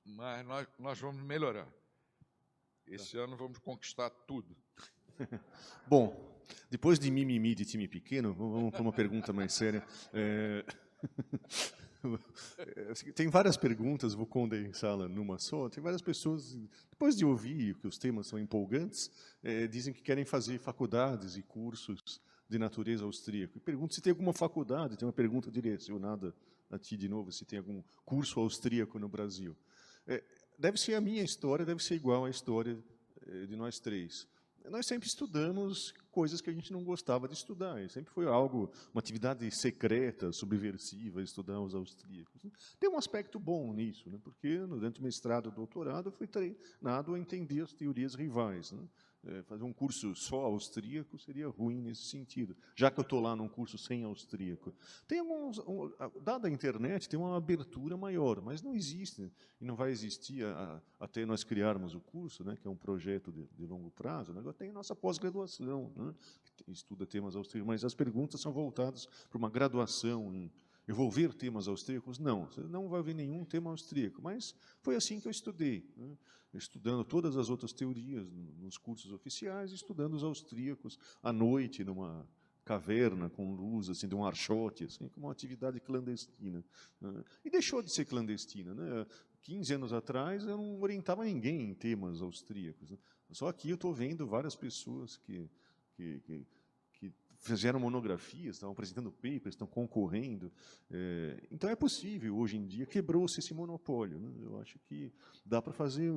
[SPEAKER 5] Mas nós vamos melhorar. Esse ano vamos conquistar tudo.
[SPEAKER 3] Bom, depois de mimimi de time pequeno, vamos para uma pergunta mais séria. Tem várias perguntas, vou condensá-la numa só. Tem várias pessoas, depois de ouvir que os temas são empolgantes, dizem que querem fazer faculdades e cursos de natureza austríaca. Pergunto se tem alguma faculdade, tem uma pergunta direcionada a ti de novo, se tem algum curso austríaco no Brasil. Deve ser a minha história, deve ser igual à história de nós três. Nós sempre estudamos coisas que a gente não gostava de estudar. E sempre foi algo, uma atividade secreta, subversiva, estudar os austríacos. Tem um aspecto bom nisso, né? Porque durante o mestrado e doutorado eu fui treinado a entender as teorias rivais, né? Fazer um curso só austríaco seria ruim nesse sentido, já que eu estou lá num curso sem austríaco. Tem dada a internet, tem uma abertura maior, mas não existe, e não vai existir até nós criarmos o curso, né, que é um projeto de longo prazo. Agora tem a nossa pós-graduação, né, que estuda temas austríacos, mas as perguntas são voltadas para uma graduação eu vou ver temas austríacos? Não, você não vai ver nenhum tema austríaco, mas foi assim que eu estudei, né? Estudando todas as outras teorias nos cursos oficiais, estudando os austríacos à noite, numa caverna com luz, assim, de um archote, assim, como uma atividade clandestina. Né? E deixou de ser clandestina. Né? 15 anos atrás, eu não orientava ninguém em temas austríacos. Né? Só aqui eu estou vendo várias pessoas que fizeram monografias, estão apresentando papers, estão concorrendo. Então, é possível, hoje em dia, quebrou-se esse monopólio. Né? Eu acho que dá para fazer...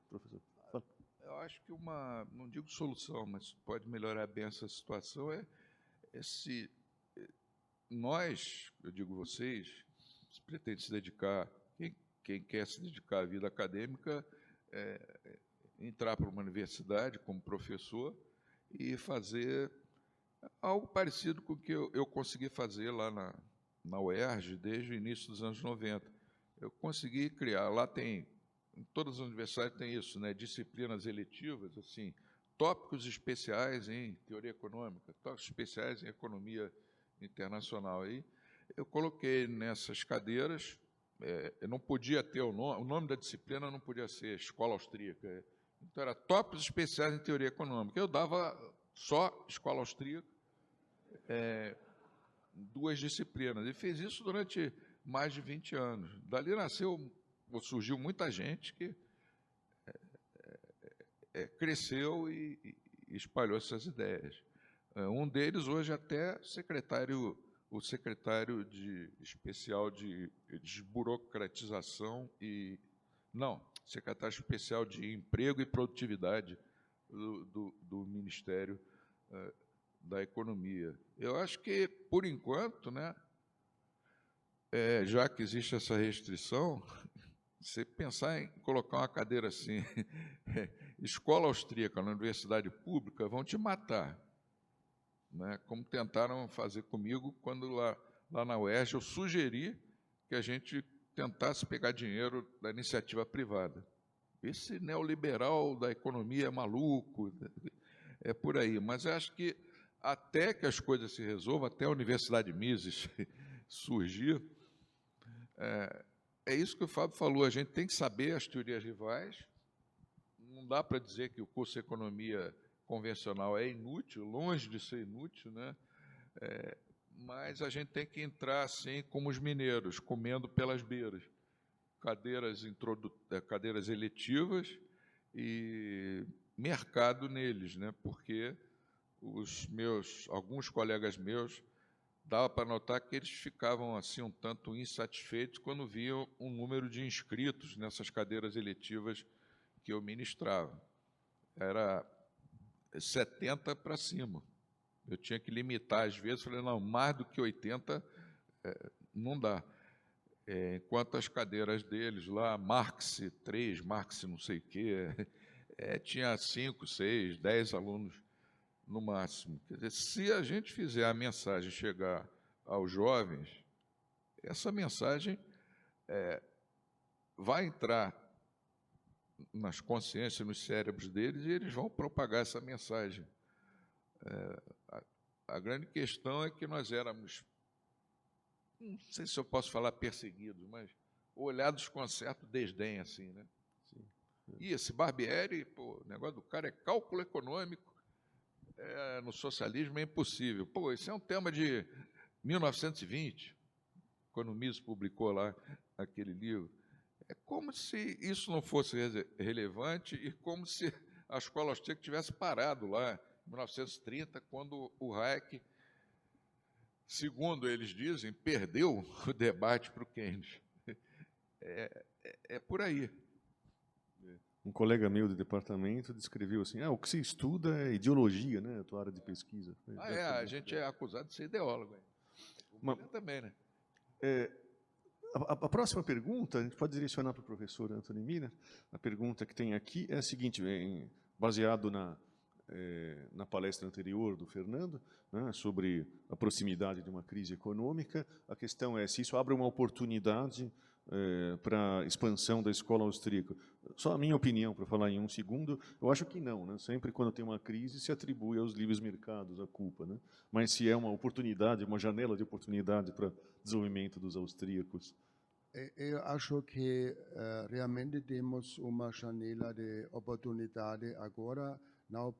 [SPEAKER 3] Professor, fala.
[SPEAKER 5] Eu acho que não digo solução, mas pode melhorar bem essa situação, se nós, eu digo vocês, se pretende se dedicar, quem quer se dedicar à vida acadêmica, entrar para uma universidade como professor e fazer algo parecido com o que eu consegui fazer lá na UERJ desde o início dos anos 90. Eu consegui criar, lá tem, em todas as universidades tem isso, né, disciplinas eletivas, assim, tópicos especiais em teoria econômica, tópicos especiais em economia internacional. Aí eu coloquei nessas cadeiras, eu não podia ter o nome da disciplina não podia ser Escola Austríaca, então era tópicos especiais em teoria econômica. Eu dava só Escola Austríaca, 2 disciplinas, e fez isso durante mais de 20 anos. Dali surgiu muita gente que cresceu e espalhou essas ideias. Um deles hoje até o secretário especial de desburocratização secretário especial de Emprego e Produtividade do Ministério da Economia. Eu acho que, por enquanto, né, já que existe essa restrição, você pensar em colocar uma cadeira assim, escola austríaca na universidade pública, vão te matar. Né, como tentaram fazer comigo quando lá na UERJ eu sugeri que a gente tentasse pegar dinheiro da iniciativa privada. Esse neoliberal da economia é maluco, é por aí. Mas eu acho que até que as coisas se resolvam, até a Universidade Mises surgir, é isso que o Fábio falou, a gente tem que saber as teorias rivais, não dá para dizer que o curso de economia convencional é inútil, longe de ser inútil, né? Mas a gente tem que entrar assim como os mineiros, comendo pelas beiras, cadeiras eletivas e mercado neles, né? Porque alguns colegas meus, dava para notar que eles ficavam assim um tanto insatisfeitos quando viam o número de inscritos nessas cadeiras eletivas que eu ministrava. Era 70 para cima. Eu tinha que limitar, às vezes, falei, não, mais do que 80 não dá. Enquanto as cadeiras deles lá, Marx 3, Marx não sei o quê, tinha 5, 6, 10 alunos no máximo. Quer dizer, se a gente fizer a mensagem chegar aos jovens, essa mensagem vai entrar nas consciências, nos cérebros deles, e eles vão propagar essa mensagem. A grande questão é que nós éramos, não sei se eu posso falar perseguidos, mas olhados com certo desdém, assim, né? Sim. E esse Barbieri, o negócio do cara é cálculo econômico, no socialismo é impossível. Pô, isso é um tema de 1920, quando o Mises publicou lá aquele livro. É como se isso não fosse relevante e como se a escola austríaca tivesse parado lá em 1930, quando o Hayek, segundo eles dizem, perdeu o debate para o Keynes. É por aí.
[SPEAKER 3] Um colega meu de departamento descreveu assim, o que se estuda é ideologia, né, a tua área de pesquisa.
[SPEAKER 5] A gente é acusado de ser ideólogo. O William também, né?
[SPEAKER 3] A próxima pergunta, a gente pode direcionar para o professor Anthony Miller. A pergunta que tem aqui é a seguinte, baseado na palestra anterior do Fernando, né, sobre a proximidade de uma crise econômica, a questão é se isso abre uma oportunidade para a expansão da escola austríaca. Só a minha opinião, para falar em um segundo, eu acho que não. Né? Sempre quando tem uma crise, se atribui aos livres mercados a culpa. Né? Mas se é uma oportunidade, uma janela de oportunidade para desenvolvimento dos austríacos.
[SPEAKER 4] Eu acho que realmente temos uma janela de oportunidade agora, não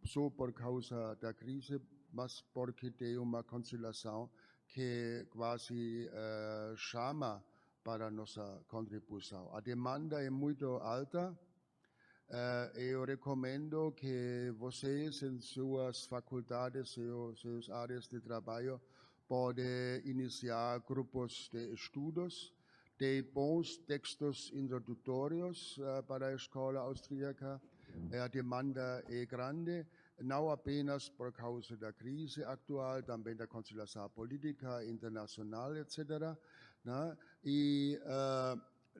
[SPEAKER 4] só por causa da crise, mas porque tem uma conciliação que quase chama para a nossa contribuição. A demanda é muito alta. Eu recomendo que vocês, em suas faculdades, suas áreas de trabalho, podem iniciar grupos de estudos, de bons textos introdutórios para a escola austríaca. A demanda é grande, não apenas por causa da crise atual, também da conciliação política internacional, etc. Né? E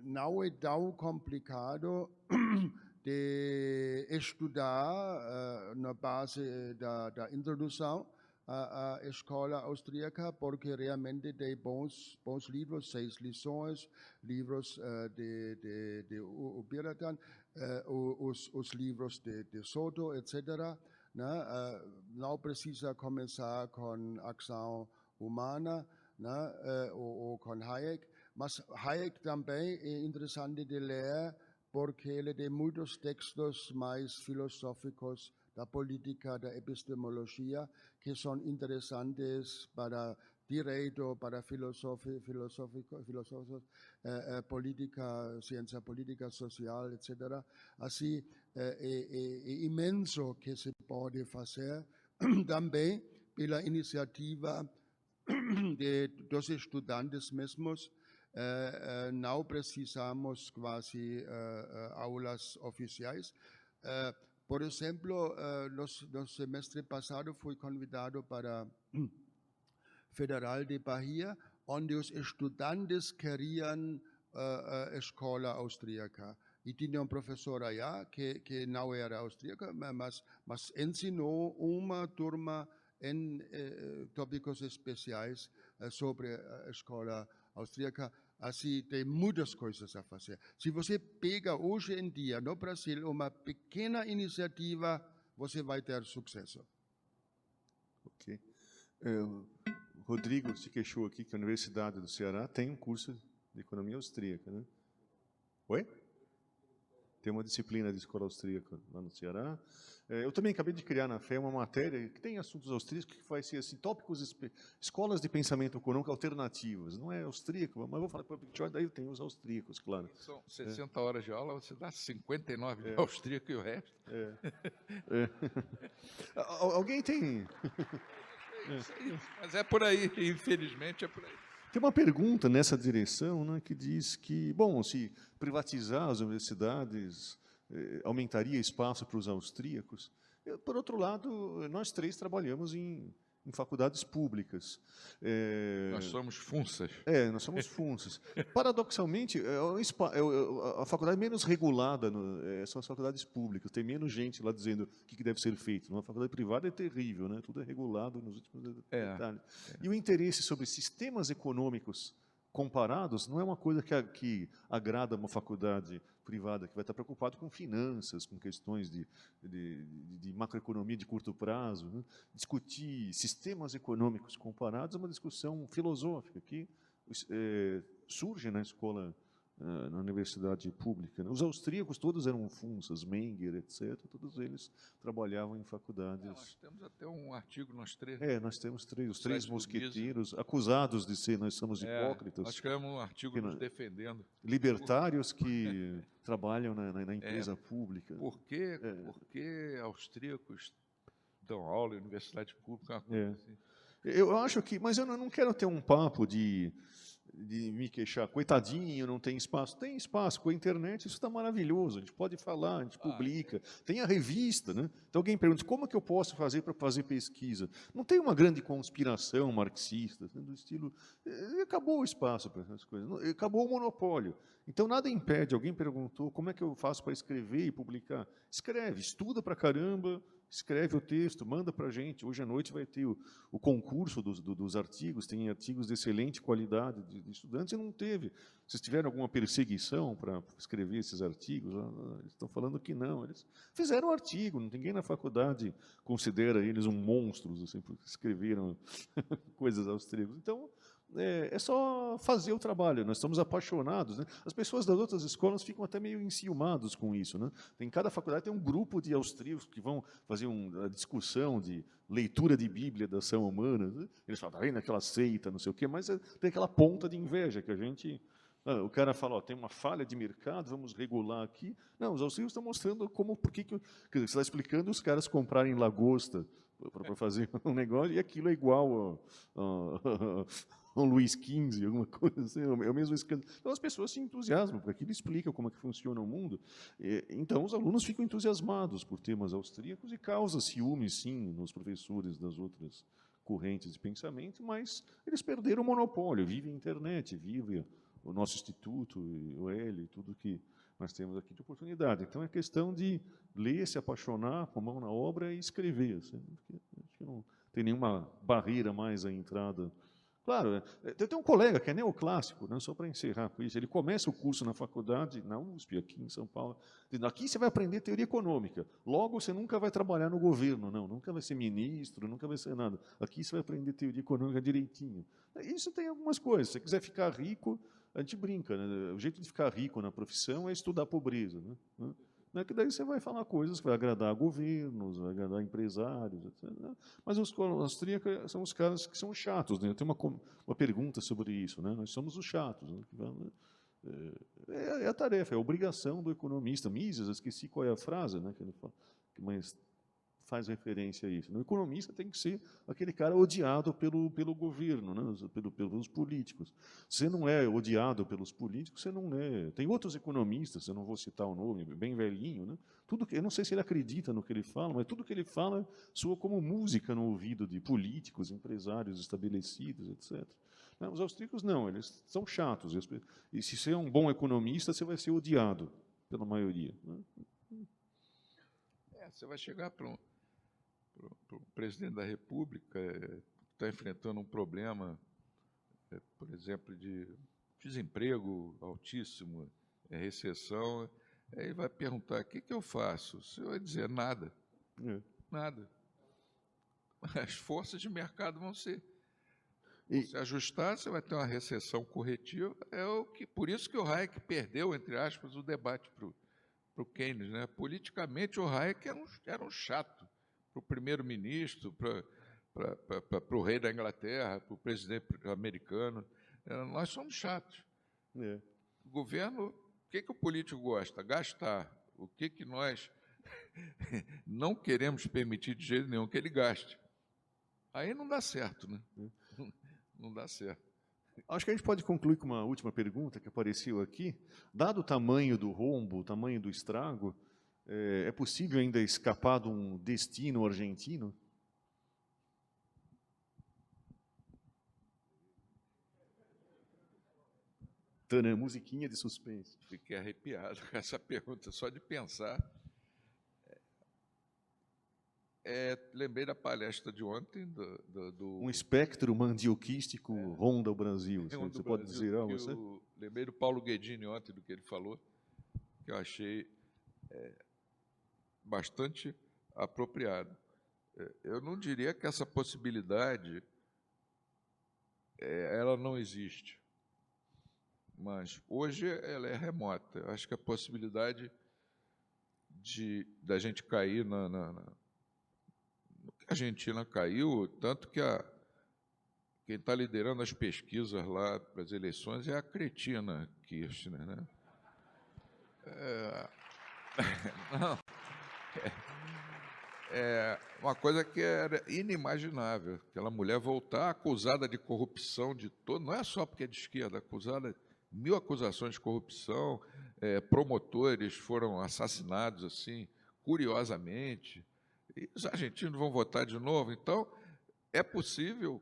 [SPEAKER 4] não é tão complicado de estudar na base da introdução à escola austríaca, porque realmente tem bons livros, 6 lições, livros de Ubiratan, os livros de Soto, etc. Né? Não precisa começar com ação humana, né? Ou com Hayek, mas Hayek também é interessante de ler, porque ele tem muitos textos mais filosóficos da política, da epistemologia, que são interessantes para direito, para filosofia, política, ciência política, social, etc. Assim, é imenso que se pode fazer também pela iniciativa dos estudantes mesmos. Não precisamos quase aulas oficiais. Por exemplo, no semestre passado fui convidado para Federal de Bahia, onde os estudantes queriam escola austríaca. E tinha um professor aí que não era austríaca, mas ensinou uma turma em tópicos especiais sobre a escola austríaca. Assim, tem muitas coisas a fazer. Se você pega hoje em dia no Brasil uma pequena iniciativa, você vai ter sucesso.
[SPEAKER 3] Ok. Rodrigo se queixou aqui que a Universidade do Ceará tem um curso de economia austríaca, né? Oi? Tem uma disciplina de escola austríaca lá no Ceará. Eu também acabei de criar na FE uma matéria que tem assuntos austríacos, que vai ser assim, tópicos, escolas de pensamento econômico alternativas. Não é austríaco, mas eu vou falar para o daí tem os austríacos, claro.
[SPEAKER 5] São 60 horas de aula, você dá 59 de austríaco e o resto.
[SPEAKER 3] Alguém tem...
[SPEAKER 5] Mas é por aí, infelizmente é por aí.
[SPEAKER 3] Tem uma pergunta nessa direção, né, que diz que, bom, se privatizar as universidades aumentaria espaço para os austríacos. Por outro lado, nós 3 trabalhamos em faculdades públicas.
[SPEAKER 5] Nós somos FUNSAs.
[SPEAKER 3] Nós somos FUNSAs. Paradoxalmente, a faculdade menos regulada são as faculdades públicas. Tem menos gente lá dizendo o que deve ser feito. Uma faculdade privada é terrível, né? Tudo é regulado nos últimos detalhes. E o interesse sobre sistemas econômicos comparados não é uma coisa que agrada uma faculdade privada, que vai estar preocupado com finanças, com questões de macroeconomia de curto prazo. Né? Discutir sistemas econômicos comparados é uma discussão filosófica que surge na escola na universidade pública. Os austríacos todos eram Funsas, Menger, etc. Todos eles trabalhavam em faculdades.
[SPEAKER 5] Nós temos até um artigo, nós três.
[SPEAKER 3] Nós temos os três
[SPEAKER 5] Site do
[SPEAKER 3] mosqueteiros, acusados de ser, nós somos hipócritas.
[SPEAKER 5] Nós criamos um artigo nos defendendo.
[SPEAKER 3] Libertários que trabalham na empresa pública.
[SPEAKER 5] Por que austríacos dão aula em universidade pública? Uma coisa assim.
[SPEAKER 3] Eu acho que, mas eu não quero ter um papo de me queixar, coitadinho, não tem espaço. Tem espaço, com a internet isso está maravilhoso, a gente pode falar, a gente publica, tem a revista, né? Então alguém pergunta, como é que eu posso fazer para fazer pesquisa? Não tem uma grande conspiração marxista, do estilo, acabou o espaço para essas coisas, acabou o monopólio. Então nada impede, alguém perguntou, como é que eu faço para escrever e publicar? Escreve, estuda para caramba, escreve o texto, manda para a gente. Hoje à noite vai ter o concurso dos artigos, tem artigos de excelente qualidade de estudantes, e não teve. Vocês tiveram alguma perseguição para escrever esses artigos? Eles estão falando que não. Eles fizeram um artigo, ninguém na faculdade considera eles monstros, assim, porque escreveram coisas austríacas. Então, é só fazer o trabalho, nós estamos apaixonados, né? As pessoas das outras escolas ficam até meio enciumados com isso, né? Em cada faculdade tem um grupo de austríacos que vão fazer uma discussão de leitura de Bíblia da ação humana, né? Eles falam, tá vendo aquela seita, não sei o quê, mas tem aquela ponta de inveja que a gente... o cara fala, tem uma falha de mercado, vamos regular aqui. Não, os austríacos estão mostrando por que você está explicando os caras comprarem lagosta para fazer um negócio, e aquilo é igual um Luís XV, alguma coisa assim, é o mesmo escândalo. Então as pessoas se entusiasmam, porque aquilo explica como é que funciona o mundo. Então os alunos ficam entusiasmados por temas austríacos e causa ciúme, sim, nos professores das outras correntes de pensamento, mas eles perderam o monopólio, vive a internet, vive o nosso instituto, o L, tudo que nós temos aqui de oportunidade. Então é questão de ler, se apaixonar, pôr a mão na obra e escrever. Assim, acho que não tem nenhuma barreira mais à entrada. Claro, tem um colega que é neoclássico, né, só para encerrar com isso, ele começa o curso na faculdade, na USP, aqui em São Paulo, dizendo, aqui você vai aprender teoria econômica, logo você nunca vai trabalhar no governo, não, nunca vai ser ministro, nunca vai ser nada, aqui você vai aprender teoria econômica direitinho. Isso tem algumas coisas, se você quiser ficar rico, a gente brinca, né? O jeito de ficar rico na profissão é estudar a pobreza, né? Não é que daí você vai falar coisas que vai agradar governos, vai agradar empresários, etc. Mas os austríacos são os caras que são chatos, né? Eu tenho uma pergunta sobre isso, né? Nós somos os chatos, né? É a tarefa, é a obrigação do economista. Mises, eu esqueci qual é a frase, né? Que ele fala, mas faz referência a isso. O economista tem que ser aquele cara odiado pelo governo, né? pelos políticos. Você não é odiado pelos políticos, você não é... Tem outros economistas, eu não vou citar o nome, bem velhinho, né? Eu não sei se ele acredita no que ele fala, mas tudo que ele fala soa como música no ouvido de políticos, empresários estabelecidos, etc. Os austríacos não, eles são chatos. E se você é um bom economista, você vai ser odiado pela maioria, né?
[SPEAKER 5] Você vai chegar para o presidente da República, está enfrentando um problema, por exemplo, de desemprego altíssimo, recessão, aí vai perguntar, o que eu faço? Você vai dizer, nada. Nada. As forças de mercado vão se ajustar, você vai ter uma recessão corretiva, por isso que o Hayek perdeu, entre aspas, o debate para o Keynes, né? Politicamente, o Hayek era um chato para o primeiro-ministro, para o rei da Inglaterra, para o presidente americano. Nós somos chatos. O governo, o que o político gosta? Gastar. O que nós não queremos permitir de jeito nenhum que ele gaste? Aí não dá certo, né? Não dá certo.
[SPEAKER 3] Acho que a gente pode concluir com uma última pergunta que apareceu aqui. Dado o tamanho do rombo, o tamanho do estrago, é possível ainda escapar de um destino argentino? Tanã, musiquinha de suspense.
[SPEAKER 5] Fiquei arrepiado com essa pergunta, só de pensar. Lembrei da palestra de ontem do
[SPEAKER 3] Um espectro mandioquístico ronda o Brasil. Você pode dizer algo?
[SPEAKER 5] Lembrei do Paulo Guedini ontem, do que ele falou, que eu achei bastante apropriado. Eu não diria que essa possibilidade ela não existe, mas hoje ela é remota. Eu acho que a possibilidade da gente cair no que a Argentina caiu, tanto que quem está liderando as pesquisas lá para as eleições é a Cristina Kirchner, né? Não, é uma coisa que era inimaginável, aquela mulher voltar acusada de corrupção de todo, não é só porque é de esquerda, acusada, 1000 acusações de corrupção, promotores foram assassinados assim, curiosamente, e os argentinos vão votar de novo. Então, é possível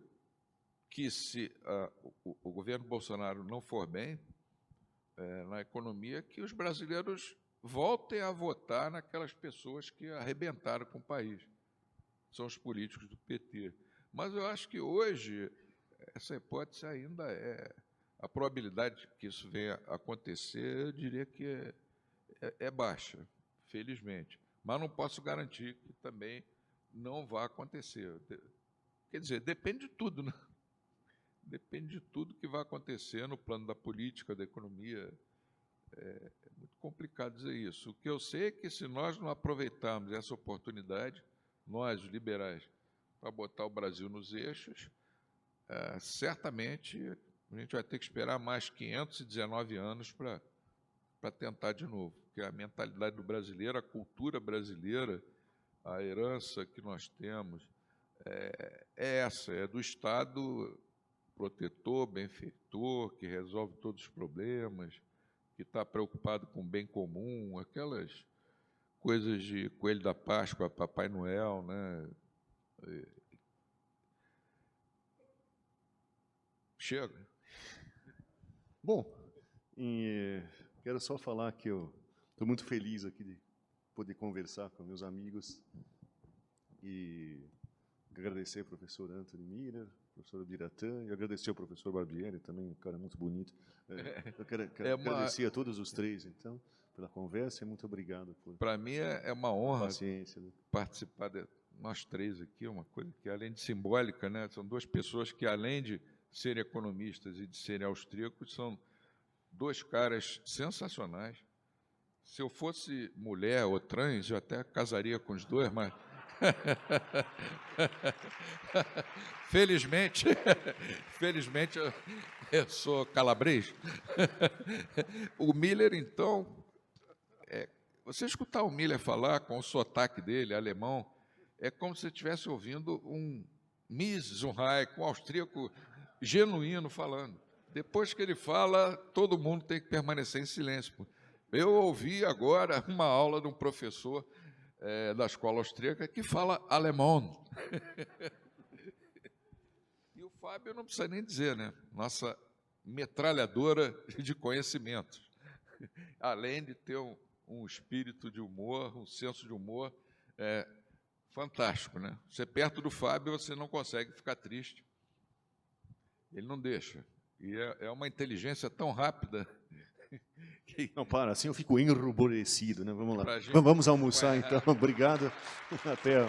[SPEAKER 5] que, se o governo Bolsonaro não for bem na economia, que os brasileiros voltem a votar naquelas pessoas que arrebentaram com o país. São os políticos do PT. Mas eu acho que hoje essa hipótese ainda a probabilidade de que isso venha a acontecer, eu diria que é baixa, felizmente. Mas não posso garantir que também não vai acontecer. Quer dizer, depende de tudo, né? Depende de tudo que vai acontecer no plano da política, da economia. É muito complicado dizer isso. O que eu sei é que, se nós não aproveitarmos essa oportunidade, nós, os liberais, para botar o Brasil nos eixos, certamente a gente vai ter que esperar mais 519 anos para tentar de novo, porque a mentalidade do brasileiro, a cultura brasileira, a herança que nós temos, essa, é do Estado protetor, benfeitor, que resolve todos os problemas, que está preocupado com o bem comum, aquelas coisas de Coelho da Páscoa, Papai Noel, né? Chega.
[SPEAKER 3] Bom, quero só falar que eu estou muito feliz aqui de poder conversar com meus amigos e agradecer ao professor Anthony Miller, professor Biratã, e agradecer ao professor Barbieri também, um cara muito bonito. Eu quero agradecer a todos os três, então, pela conversa, e muito obrigado por...
[SPEAKER 5] Para mim é uma honra
[SPEAKER 3] paciência, né?
[SPEAKER 5] Participar de nós três aqui, uma coisa que, além de simbólica, né, são duas pessoas que, além de serem economistas e de serem austríacos, são dois caras sensacionais. Se eu fosse mulher ou trans, eu até casaria com os dois, mas... Felizmente eu sou calabrês. O Miller, então, você escutar o Miller falar com o sotaque dele, alemão, é como se você estivesse ouvindo um Mises, um Hayek, um austríaco genuíno falando. Depois que ele fala, todo mundo tem que permanecer em silêncio. Eu ouvi agora uma aula de um professor da escola austríaca que fala alemão. E o Fábio não precisa nem dizer, né? Nossa metralhadora de conhecimentos. Além de ter um espírito de humor, um senso de humor fantástico, né? Você perto do Fábio, você não consegue ficar triste. Ele não deixa. E é uma inteligência tão rápida.
[SPEAKER 3] Não, para, assim eu fico enruborecido, né? Vamos lá. Vamos almoçar, então. Obrigado. Até.